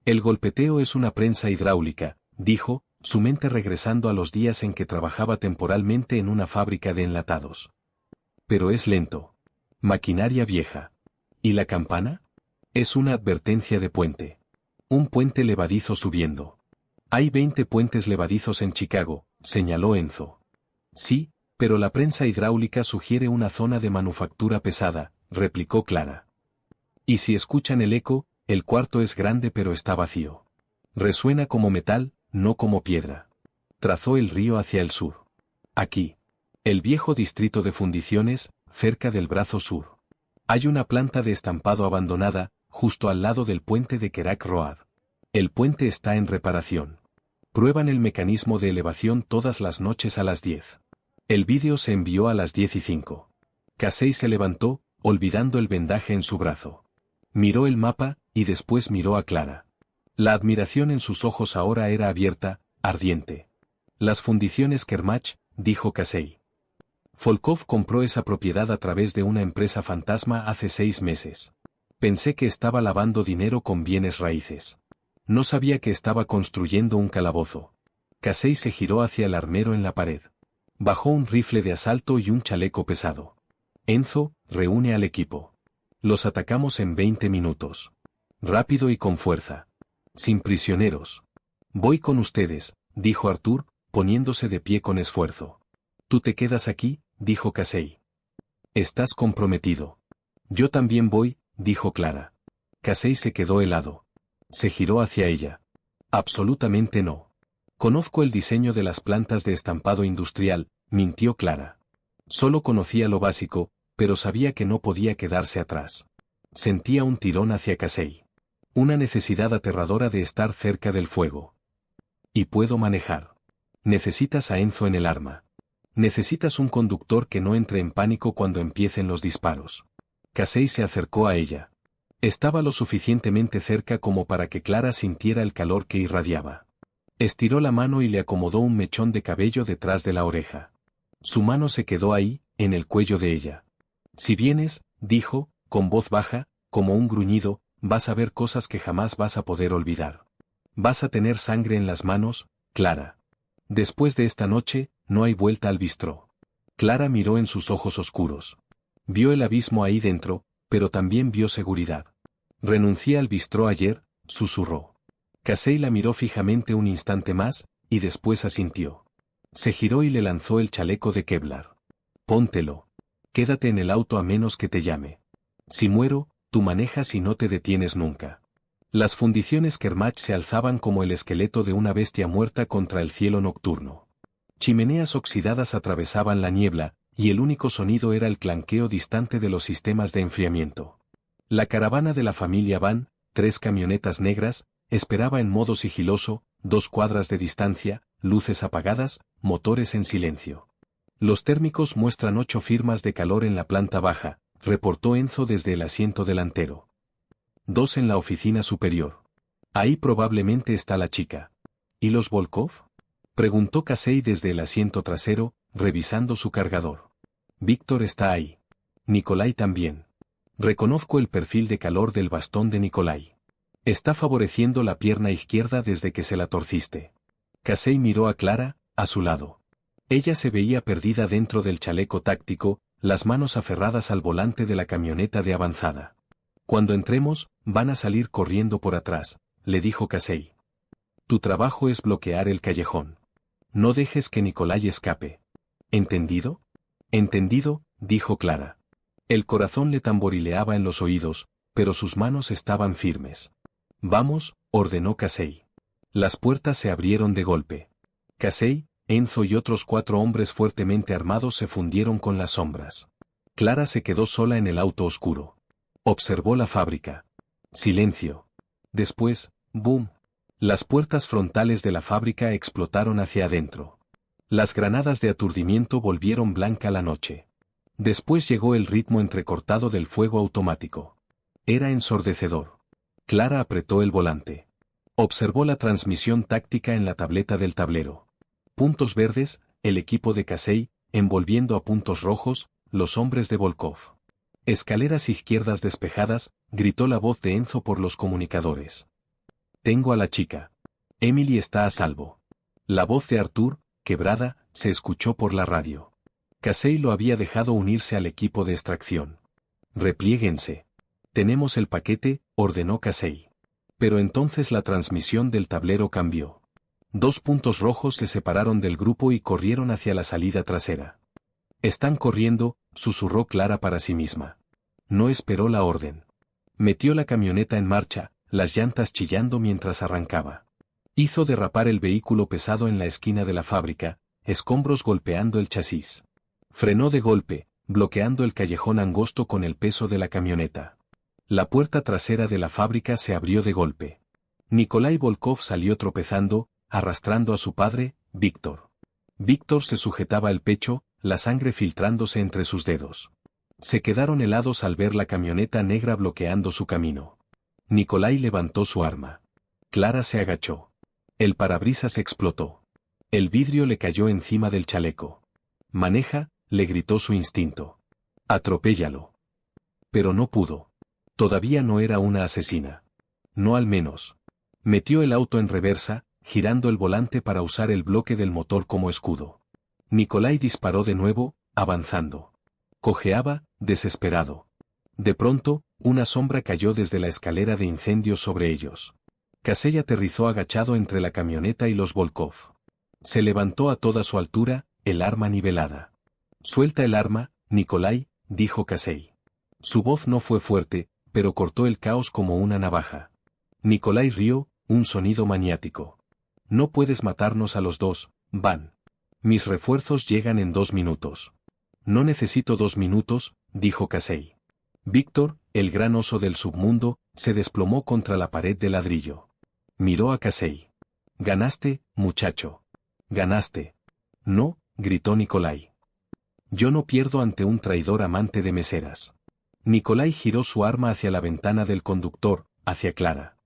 El golpeteo es una prensa hidráulica, dijo, su mente regresando a los días en que trabajaba temporalmente en una fábrica de enlatados. Pero es lento. Maquinaria vieja. ¿Y la campana? Es una advertencia de puente. Un puente levadizo subiendo. Hay 20 puentes levadizos en Chicago, señaló Enzo. Sí, pero la prensa hidráulica sugiere una zona de manufactura pesada, replicó Clara. Y si escuchan el eco, el cuarto es grande pero está vacío. Resuena como metal, no como piedra. Trazó el río hacia el sur. Aquí. El viejo distrito de fundiciones, cerca del brazo sur. Hay una planta de estampado abandonada, justo al lado del puente de Kerak Road. El puente está en reparación. Prueban el mecanismo de elevación todas las noches a las 10. El vídeo se envió a las 10:05. Casey se levantó, olvidando el vendaje en su brazo. Miró el mapa, y después miró a Clara. La admiración en sus ojos ahora era abierta, ardiente. Las fundiciones Kermach, dijo Casey. Volkov compró esa propiedad a través de una empresa fantasma hace 6 meses. Pensé que estaba lavando dinero con bienes raíces. No sabía que estaba construyendo un calabozo. Casey se giró hacia el armero en la pared. Bajó un rifle de asalto y un chaleco pesado. Enzo, reúne al equipo. Los atacamos en 20 minutos. Rápido y con fuerza. Sin prisioneros. Voy con ustedes, dijo Arthur, poniéndose de pie con esfuerzo. Tú te quedas aquí, dijo Casey. Estás comprometido. Yo también voy, dijo Clara. Casey se quedó helado. Se giró hacia ella. Absolutamente no. Conozco el diseño de las plantas de estampado industrial, mintió Clara. Solo conocía lo básico, pero sabía que no podía quedarse atrás. Sentía un tirón hacia Casey. Una necesidad aterradora de estar cerca del fuego. Y puedo manejar. Necesitas a Enzo en el arma. Necesitas un conductor que no entre en pánico cuando empiecen los disparos. Casey se acercó a ella. Estaba lo suficientemente cerca como para que Clara sintiera el calor que irradiaba. Estiró la mano y le acomodó un mechón de cabello detrás de la oreja. Su mano se quedó ahí, en el cuello de ella. Si vienes, dijo, con voz baja, como un gruñido, vas a ver cosas que jamás vas a poder olvidar. Vas a tener sangre en las manos, Clara. Después de esta noche, no hay vuelta al bistró. Clara miró en sus ojos oscuros. Vio el abismo ahí dentro, pero también vio seguridad. Renuncié al bistró ayer, susurró. Casey la miró fijamente un instante más, y después asintió. Se giró y le lanzó el chaleco de Kevlar. Póntelo. Quédate en el auto a menos que te llame. Si muero, tú manejas y no te detienes nunca. Las fundiciones Kermach se alzaban como el esqueleto de una bestia muerta contra el cielo nocturno. Chimeneas oxidadas atravesaban la niebla, y el único sonido era el clanqueo distante de los sistemas de enfriamiento. La caravana de la familia Van, 3 camionetas negras, esperaba en modo sigiloso, 2 cuadras de distancia, luces apagadas, motores en silencio. Los térmicos muestran 8 firmas de calor en la planta baja, reportó Enzo desde el asiento delantero. 2 en la oficina superior. Ahí probablemente está la chica. ¿Y los Volkov? Preguntó Casey desde el asiento trasero, revisando su cargador. Víctor está ahí. Nikolai también. Reconozco el perfil de calor del bastón de Nikolai. Está favoreciendo la pierna izquierda desde que se la torciste. Casey miró a Clara, a su lado. Ella se veía perdida dentro del chaleco táctico, las manos aferradas al volante de la camioneta de avanzada. Cuando entremos, van a salir corriendo por atrás, le dijo Casey. Tu trabajo es bloquear el callejón. No dejes que Nikolai escape. ¿Entendido? Entendido, dijo Clara. El corazón le tamborileaba en los oídos, pero sus manos estaban firmes. Vamos, ordenó Casey. Las puertas se abrieron de golpe. Casey, Enzo y otros 4 hombres fuertemente armados se fundieron con las sombras. Clara se quedó sola en el auto oscuro. Observó la fábrica. Silencio. Después, ¡boom! Las puertas frontales de la fábrica explotaron hacia adentro. Las granadas de aturdimiento volvieron blanca la noche. Después llegó el ritmo entrecortado del fuego automático. Era ensordecedor. Clara apretó el volante. Observó la transmisión táctica en la tableta del tablero. Puntos verdes, el equipo de Casey, envolviendo a puntos rojos, los hombres de Volkov. Escaleras izquierdas despejadas, gritó la voz de Enzo por los comunicadores. Tengo a la chica. Emily está a salvo. La voz de Arthur, quebrada, se escuchó por la radio. Casey lo había dejado unirse al equipo de extracción. Repliéguense. Tenemos el paquete, ordenó Casey. Pero entonces la transmisión del tablero cambió. 2 puntos rojos se separaron del grupo y corrieron hacia la salida trasera. Están corriendo, susurró Clara para sí misma. No esperó la orden. Metió la camioneta en marcha, las llantas chillando mientras arrancaba. Hizo derrapar el vehículo pesado en la esquina de la fábrica, escombros golpeando el chasis. Frenó de golpe, bloqueando el callejón angosto con el peso de la camioneta. La puerta trasera de la fábrica se abrió de golpe. Nikolai Volkov salió tropezando, arrastrando a su padre, Víctor. Víctor se sujetaba el pecho, la sangre filtrándose entre sus dedos. Se quedaron helados al ver la camioneta negra bloqueando su camino. Nikolai levantó su arma. Clara se agachó. El parabrisas explotó. El vidrio le cayó encima del chaleco. Maneja, le gritó su instinto. Atropéllalo. Pero no pudo. Todavía no era una asesina. No al menos. Metió el auto en reversa, girando el volante para usar el bloque del motor como escudo. Nikolai disparó de nuevo, avanzando. Cojeaba, desesperado. De pronto, una sombra cayó desde la escalera de incendios sobre ellos. Casey aterrizó agachado entre la camioneta y los Volkov. Se levantó a toda su altura, el arma nivelada. Suelta el arma, Nikolai, dijo Casey. Su voz no fue fuerte, pero cortó el caos como una navaja. Nikolai rió, un sonido maniático. No puedes matarnos a los dos, Van. Mis refuerzos llegan en 2 minutos. No necesito 2 minutos, dijo Casey. Víctor, el gran oso del submundo, se desplomó contra la pared de ladrillo. Miró a Casey. Ganaste, muchacho. Ganaste. No, gritó Nikolai. Yo no pierdo ante un traidor amante de meseras. Nikolai giró su arma hacia la ventana del conductor, hacia Clara.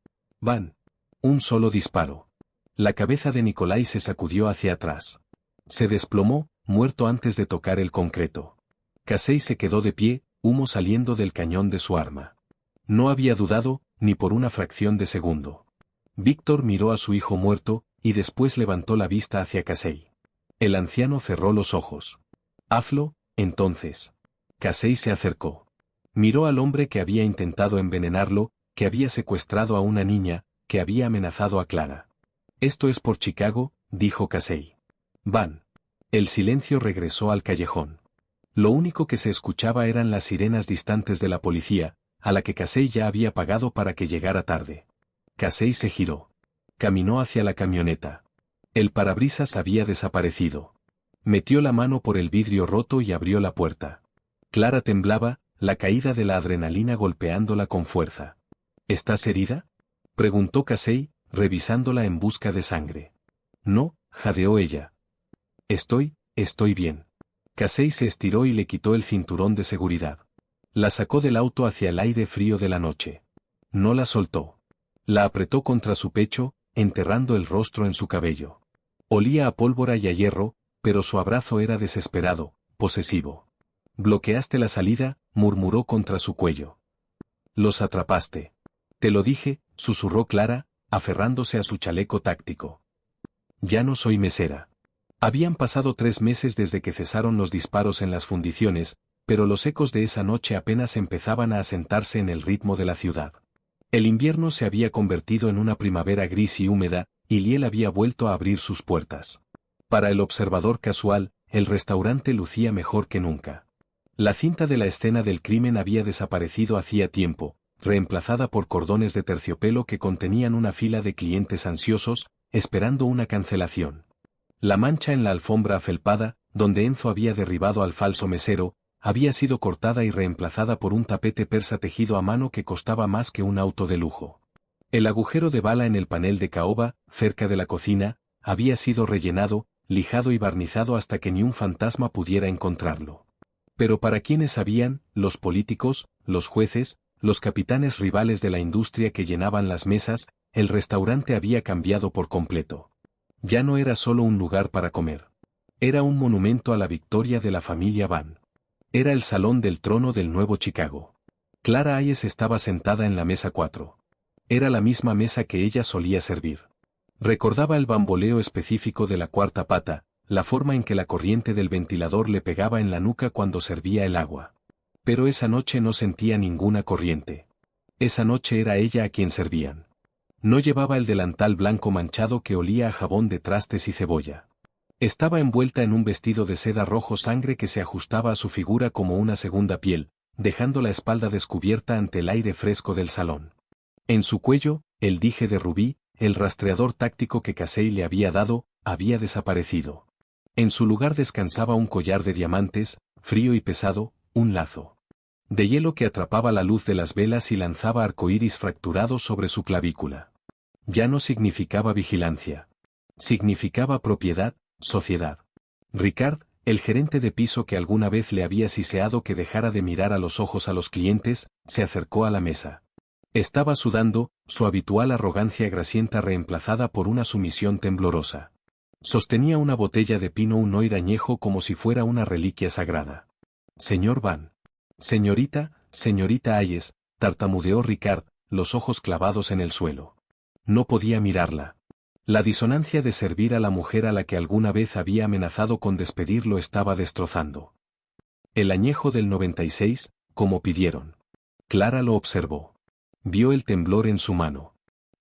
Van. Un solo disparo. La cabeza de Nikolai se sacudió hacia atrás. Se desplomó, muerto antes de tocar el concreto. Casey se quedó de pie, humo saliendo del cañón de su arma. No había dudado, ni por una fracción de segundo. Víctor miró a su hijo muerto, y después levantó la vista hacia Casey. El anciano cerró los ojos. Hazlo, entonces. Casey se acercó. Miró al hombre que había intentado envenenarlo, que había secuestrado a una niña, que había amenazado a Clara. Esto es por Chicago, dijo Casey. Van. El silencio regresó al callejón. Lo único que se escuchaba eran las sirenas distantes de la policía, a la que Casey ya había pagado para que llegara tarde. Casey se giró. Caminó hacia la camioneta. El parabrisas había desaparecido. Metió la mano por el vidrio roto y abrió la puerta. Clara temblaba, la caída de la adrenalina golpeándola con fuerza. ¿Estás herida?, preguntó Casey, revisándola en busca de sangre. No, jadeó ella. Estoy bien. Casey se estiró y le quitó el cinturón de seguridad. La sacó del auto hacia el aire frío de la noche. No la soltó. La apretó contra su pecho, enterrando el rostro en su cabello. Olía a pólvora y a hierro, pero su abrazo era desesperado, posesivo. Bloqueaste la salida, murmuró contra su cuello. Los atrapaste. Te lo dije, susurró Clara, aferrándose a su chaleco táctico. Ya no soy mesera. Habían pasado 3 meses desde que cesaron los disparos en las fundiciones, pero los ecos de esa noche apenas empezaban a asentarse en el ritmo de la ciudad. El invierno se había convertido en una primavera gris y húmeda, y Liel había vuelto a abrir sus puertas. Para el observador casual, el restaurante lucía mejor que nunca. La cinta de la escena del crimen había desaparecido hacía tiempo, reemplazada por cordones de terciopelo que contenían una fila de clientes ansiosos, esperando una cancelación. La mancha en la alfombra afelpada, donde Enzo había derribado al falso mesero, había sido cortada y reemplazada por un tapete persa tejido a mano que costaba más que un auto de lujo. El agujero de bala en el panel de caoba, cerca de la cocina, había sido rellenado, lijado y barnizado hasta que ni un fantasma pudiera encontrarlo. Pero para quienes sabían, los políticos, los jueces, los capitanes rivales de la industria que llenaban las mesas, el restaurante había cambiado por completo. Ya no era solo un lugar para comer. Era un monumento a la victoria de la familia Van. Era el salón del trono del Nuevo Chicago. Clara Hayes estaba sentada en la mesa 4. Era la misma mesa que ella solía servir. Recordaba el bamboleo específico de la cuarta pata, la forma en que la corriente del ventilador le pegaba en la nuca cuando servía el agua. Pero esa noche no sentía ninguna corriente. Esa noche era ella a quien servían. No llevaba el delantal blanco manchado que olía a jabón de trastes y cebolla. Estaba envuelta en un vestido de seda rojo sangre que se ajustaba a su figura como una segunda piel, dejando la espalda descubierta ante el aire fresco del salón. En su cuello, el dije de rubí, el rastreador táctico que Casey le había dado, había desaparecido. En su lugar descansaba un collar de diamantes, frío y pesado, un lazo de hielo que atrapaba la luz de las velas y lanzaba arcoíris fracturados sobre su clavícula. Ya no significaba vigilancia. Significaba propiedad, sociedad. Ricard, el gerente de piso que alguna vez le había siseado que dejara de mirar a los ojos a los clientes, se acercó a la mesa. Estaba sudando, su habitual arrogancia grasienta reemplazada por una sumisión temblorosa. Sostenía una botella de Pinot Noir añejo como si fuera una reliquia sagrada. Señor Van. Señorita Hayes, tartamudeó Ricard, los ojos clavados en el suelo. No podía mirarla. La disonancia de servir a la mujer a la que alguna vez había amenazado con despedir lo estaba destrozando. El añejo del 96, como pidieron. Clara lo observó. Vio el temblor en su mano.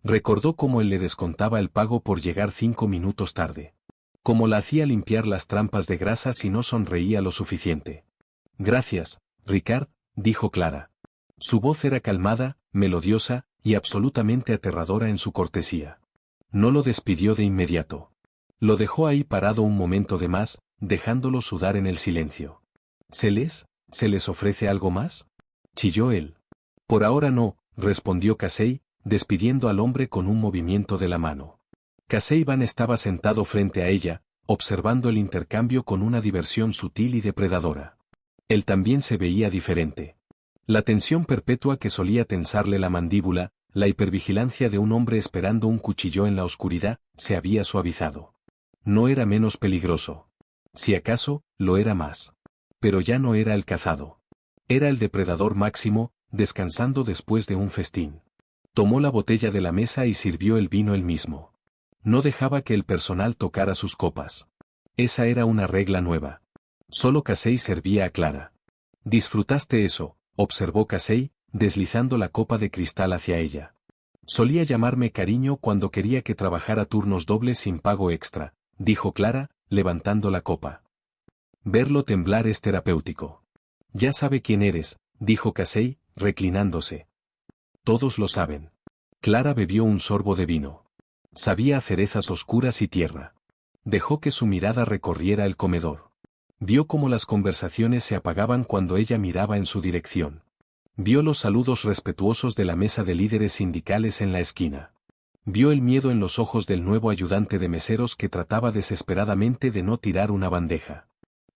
Recordó cómo él le descontaba el pago por llegar 5 minutos tarde. Cómo la hacía limpiar las trampas de grasa si no sonreía lo suficiente. Gracias, Ricard, dijo Clara. Su voz era calmada, melodiosa, y absolutamente aterradora en su cortesía. No lo despidió de inmediato. Lo dejó ahí parado un momento de más, dejándolo sudar en el silencio. ¿Se les ofrece algo más?, chilló él. Por ahora no, respondió Casey, despidiendo al hombre con un movimiento de la mano. Casey Van estaba sentado frente a ella, observando el intercambio con una diversión sutil y depredadora. Él también se veía diferente. La tensión perpetua que solía tensarle la mandíbula, la hipervigilancia de un hombre esperando un cuchillo en la oscuridad, se había suavizado. No era menos peligroso. Si acaso, lo era más. Pero ya no era el cazado. Era el depredador máximo, descansando después de un festín. Tomó la botella de la mesa y sirvió el vino él mismo. No dejaba que el personal tocara sus copas. Esa era una regla nueva. Solo Casey servía a Clara. ¿Disfrutaste eso?, observó Casey, deslizando la copa de cristal hacia ella. Solía llamarme cariño cuando quería que trabajara turnos dobles sin pago extra, dijo Clara, levantando la copa. Verlo temblar es terapéutico. Ya sabe quién eres, dijo Casey, reclinándose. Todos lo saben. Clara bebió un sorbo de vino. Sabía a cerezas oscuras y tierra. Dejó que su mirada recorriera el comedor. Vio cómo las conversaciones se apagaban cuando ella miraba en su dirección. Vio los saludos respetuosos de la mesa de líderes sindicales en la esquina. Vio el miedo en los ojos del nuevo ayudante de meseros que trataba desesperadamente de no tirar una bandeja.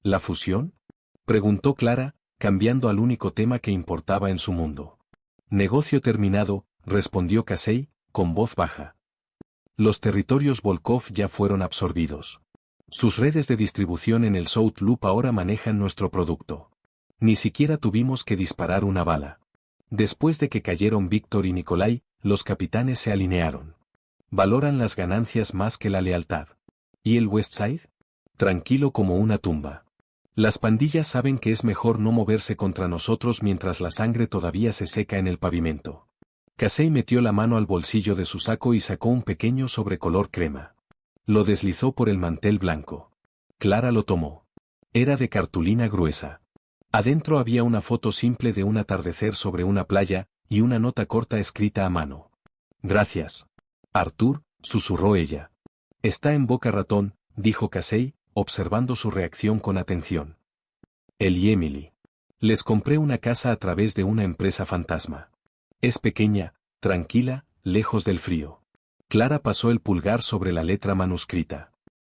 ¿La fusión?, preguntó Clara, cambiando al único tema que importaba en su mundo. Negocio terminado, respondió Casey, con voz baja. Los territorios Volkov ya fueron absorbidos. Sus redes de distribución en el South Loop ahora manejan nuestro producto. Ni siquiera tuvimos que disparar una bala. Después de que cayeron Víctor y Nikolai, los capitanes se alinearon. Valoran las ganancias más que la lealtad. ¿Y el West Side? Tranquilo como una tumba. Las pandillas saben que es mejor no moverse contra nosotros mientras la sangre todavía se seca en el pavimento. Casey metió la mano al bolsillo de su saco y sacó un pequeño sobre color crema. Lo deslizó por el mantel blanco. Clara lo tomó. Era de cartulina gruesa. Adentro había una foto simple de un atardecer sobre una playa, y una nota corta escrita a mano. Gracias. Arthur, susurró ella. Está en Boca Ratón, dijo Casey, observando su reacción con atención. Él y Emily. Les compré una casa a través de una empresa fantasma. Es pequeña, tranquila, lejos del frío. Clara pasó el pulgar sobre la letra manuscrita.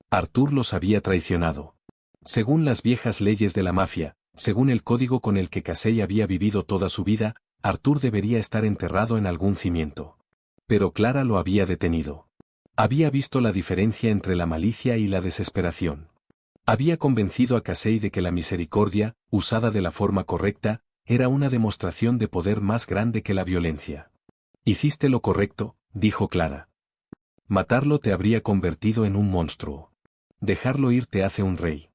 Arthur los había traicionado. Según las viejas leyes de la mafia, según el código con el que Casey había vivido toda su vida, Arthur debería estar enterrado en algún cimiento. Pero Clara lo había detenido. Había visto la diferencia entre la malicia y la desesperación. Había convencido a Casey de que la misericordia, usada de la forma correcta, era una demostración de poder más grande que la violencia. Hiciste lo correcto, dijo Clara. Matarlo te habría convertido en un monstruo. Dejarlo ir te hace un rey.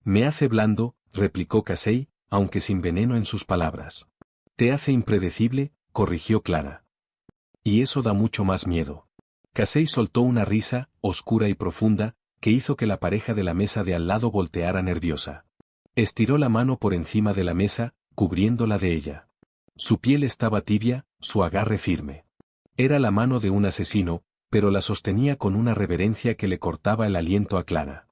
Me hace blando, replicó Casey, aunque sin veneno en sus palabras. Te hace impredecible, corrigió Clara. Y eso da mucho más miedo. Casey soltó una risa, oscura y profunda, que hizo que la pareja de la mesa de al lado volteara nerviosa. Estiró la mano por encima de la mesa, cubriéndola de ella. Su piel estaba tibia, su agarre firme. Era la mano de un asesino, pero la sostenía con una reverencia que le cortaba el aliento a Clara.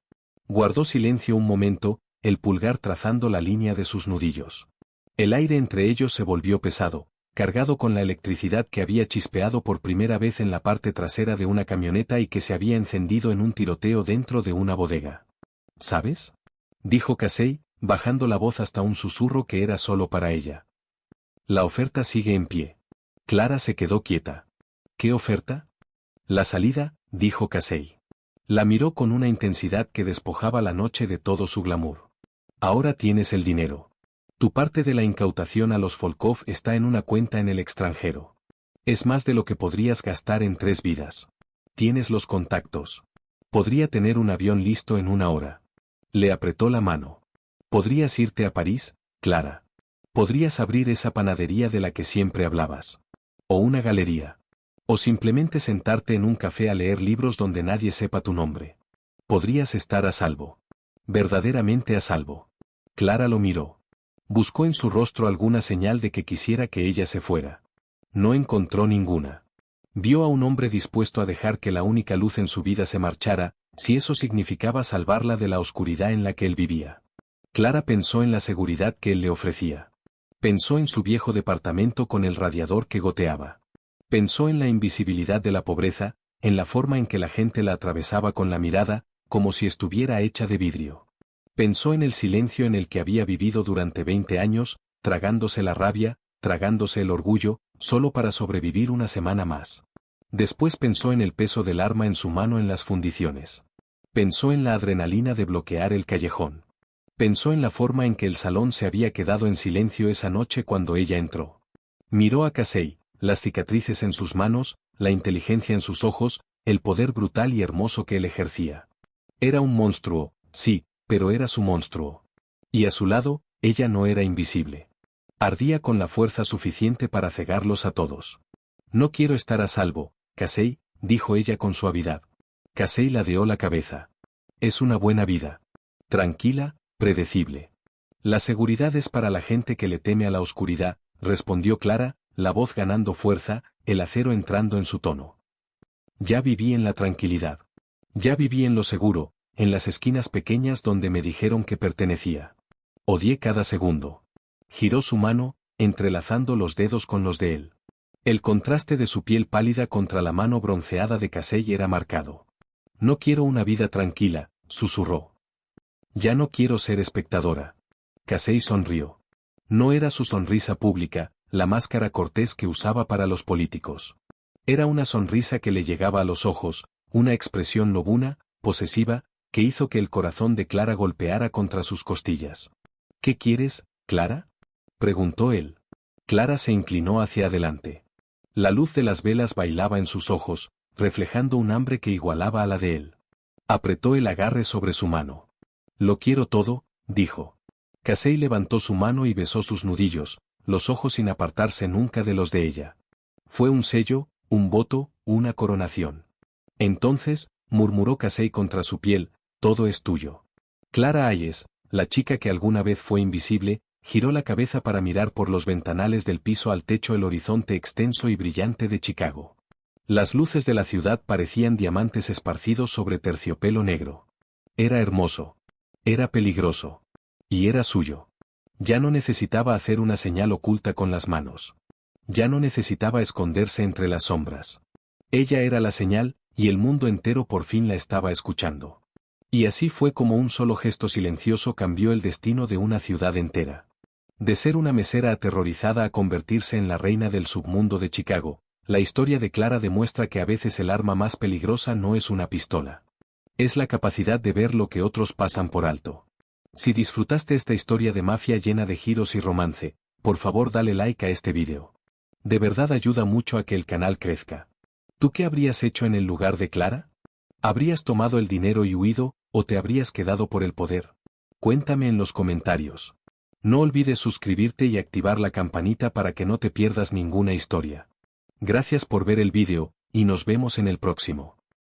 Guardó silencio un momento, el pulgar trazando la línea de sus nudillos. El aire entre ellos se volvió pesado, cargado con la electricidad que había chispeado por primera vez en la parte trasera de una camioneta y que se había encendido en un tiroteo dentro de una bodega. ¿Sabes?, dijo Casey, bajando la voz hasta un susurro que era solo para ella. La oferta sigue en pie. Clara se quedó quieta. ¿Qué oferta? La salida, dijo Casey. La miró con una intensidad que despojaba la noche de todo su glamour. Ahora tienes el dinero. Tu parte de la incautación a los Volkov está en una cuenta en el extranjero. Es más de lo que podrías gastar en 3 vidas. Tienes los contactos. Podría tener un avión listo en 1 hora. Le apretó la mano. Podrías irte a París, Clara. Podrías abrir esa panadería de la que siempre hablabas. O una galería. O simplemente sentarte en un café a leer libros donde nadie sepa tu nombre. Podrías estar a salvo. Verdaderamente a salvo. Clara lo miró. Buscó en su rostro alguna señal de que quisiera que ella se fuera. No encontró ninguna. Vio a un hombre dispuesto a dejar que la única luz en su vida se marchara, si eso significaba salvarla de la oscuridad en la que él vivía. Clara pensó en la seguridad que él le ofrecía. Pensó en su viejo departamento con el radiador que goteaba. Pensó en la invisibilidad de la pobreza, en la forma en que la gente la atravesaba con la mirada, como si estuviera hecha de vidrio. Pensó en el silencio en el que había vivido durante 20 años, tragándose la rabia, tragándose el orgullo, solo para sobrevivir una semana más. Después pensó en el peso del arma en su mano en las fundiciones. Pensó en la adrenalina de bloquear el callejón. Pensó en la forma en que el salón se había quedado en silencio esa noche cuando ella entró. Miró a Casey, las cicatrices en sus manos, la inteligencia en sus ojos, el poder brutal y hermoso que él ejercía. Era un monstruo, sí, pero era su monstruo. Y a su lado, ella no era invisible. Ardía con la fuerza suficiente para cegarlos a todos. No quiero estar a salvo, Casey, dijo ella con suavidad. Casey ladeó la cabeza. Es una buena vida. Tranquila, predecible. La seguridad es para la gente que le teme a la oscuridad, respondió Clara, la voz ganando fuerza, el acero entrando en su tono. Ya viví en la tranquilidad. Ya viví en lo seguro, en las esquinas pequeñas donde me dijeron que pertenecía. Odié cada segundo. Giró su mano, entrelazando los dedos con los de él. El contraste de su piel pálida contra la mano bronceada de Casey era marcado. No quiero una vida tranquila, susurró. Ya no quiero ser espectadora. Casey sonrió. No era su sonrisa pública, la máscara cortés que usaba para los políticos. Era una sonrisa que le llegaba a los ojos, una expresión lobuna, posesiva, que hizo que el corazón de Clara golpeara contra sus costillas. ¿Qué quieres, Clara?, preguntó él. Clara se inclinó hacia adelante. La luz de las velas bailaba en sus ojos, reflejando un hambre que igualaba a la de él. Apretó el agarre sobre su mano. Lo quiero todo, dijo. Casey levantó su mano y besó sus nudillos, los ojos sin apartarse nunca de los de ella. Fue un sello, un voto, una coronación. Entonces, murmuró Casey contra su piel, todo es tuyo. Clara Hayes, la chica que alguna vez fue invisible, giró la cabeza para mirar por los ventanales del piso al techo el horizonte extenso y brillante de Chicago. Las luces de la ciudad parecían diamantes esparcidos sobre terciopelo negro. Era hermoso. Era peligroso. Y era suyo. Ya no necesitaba hacer una señal oculta con las manos. Ya no necesitaba esconderse entre las sombras. Ella era la señal, y el mundo entero por fin la estaba escuchando. Y así fue como un solo gesto silencioso cambió el destino de una ciudad entera. De ser una mesera aterrorizada a convertirse en la reina del submundo de Chicago, la historia de Clara demuestra que a veces el arma más peligrosa no es una pistola. Es la capacidad de ver lo que otros pasan por alto. Si disfrutaste esta historia de mafia llena de giros y romance, por favor dale like a este vídeo. De verdad ayuda mucho a que el canal crezca. ¿Tú qué habrías hecho en el lugar de Clara? ¿Habrías tomado el dinero y huido, o te habrías quedado por el poder? Cuéntame en los comentarios. No olvides suscribirte y activar la campanita para que no te pierdas ninguna historia. Gracias por ver el vídeo, y nos vemos en el próximo.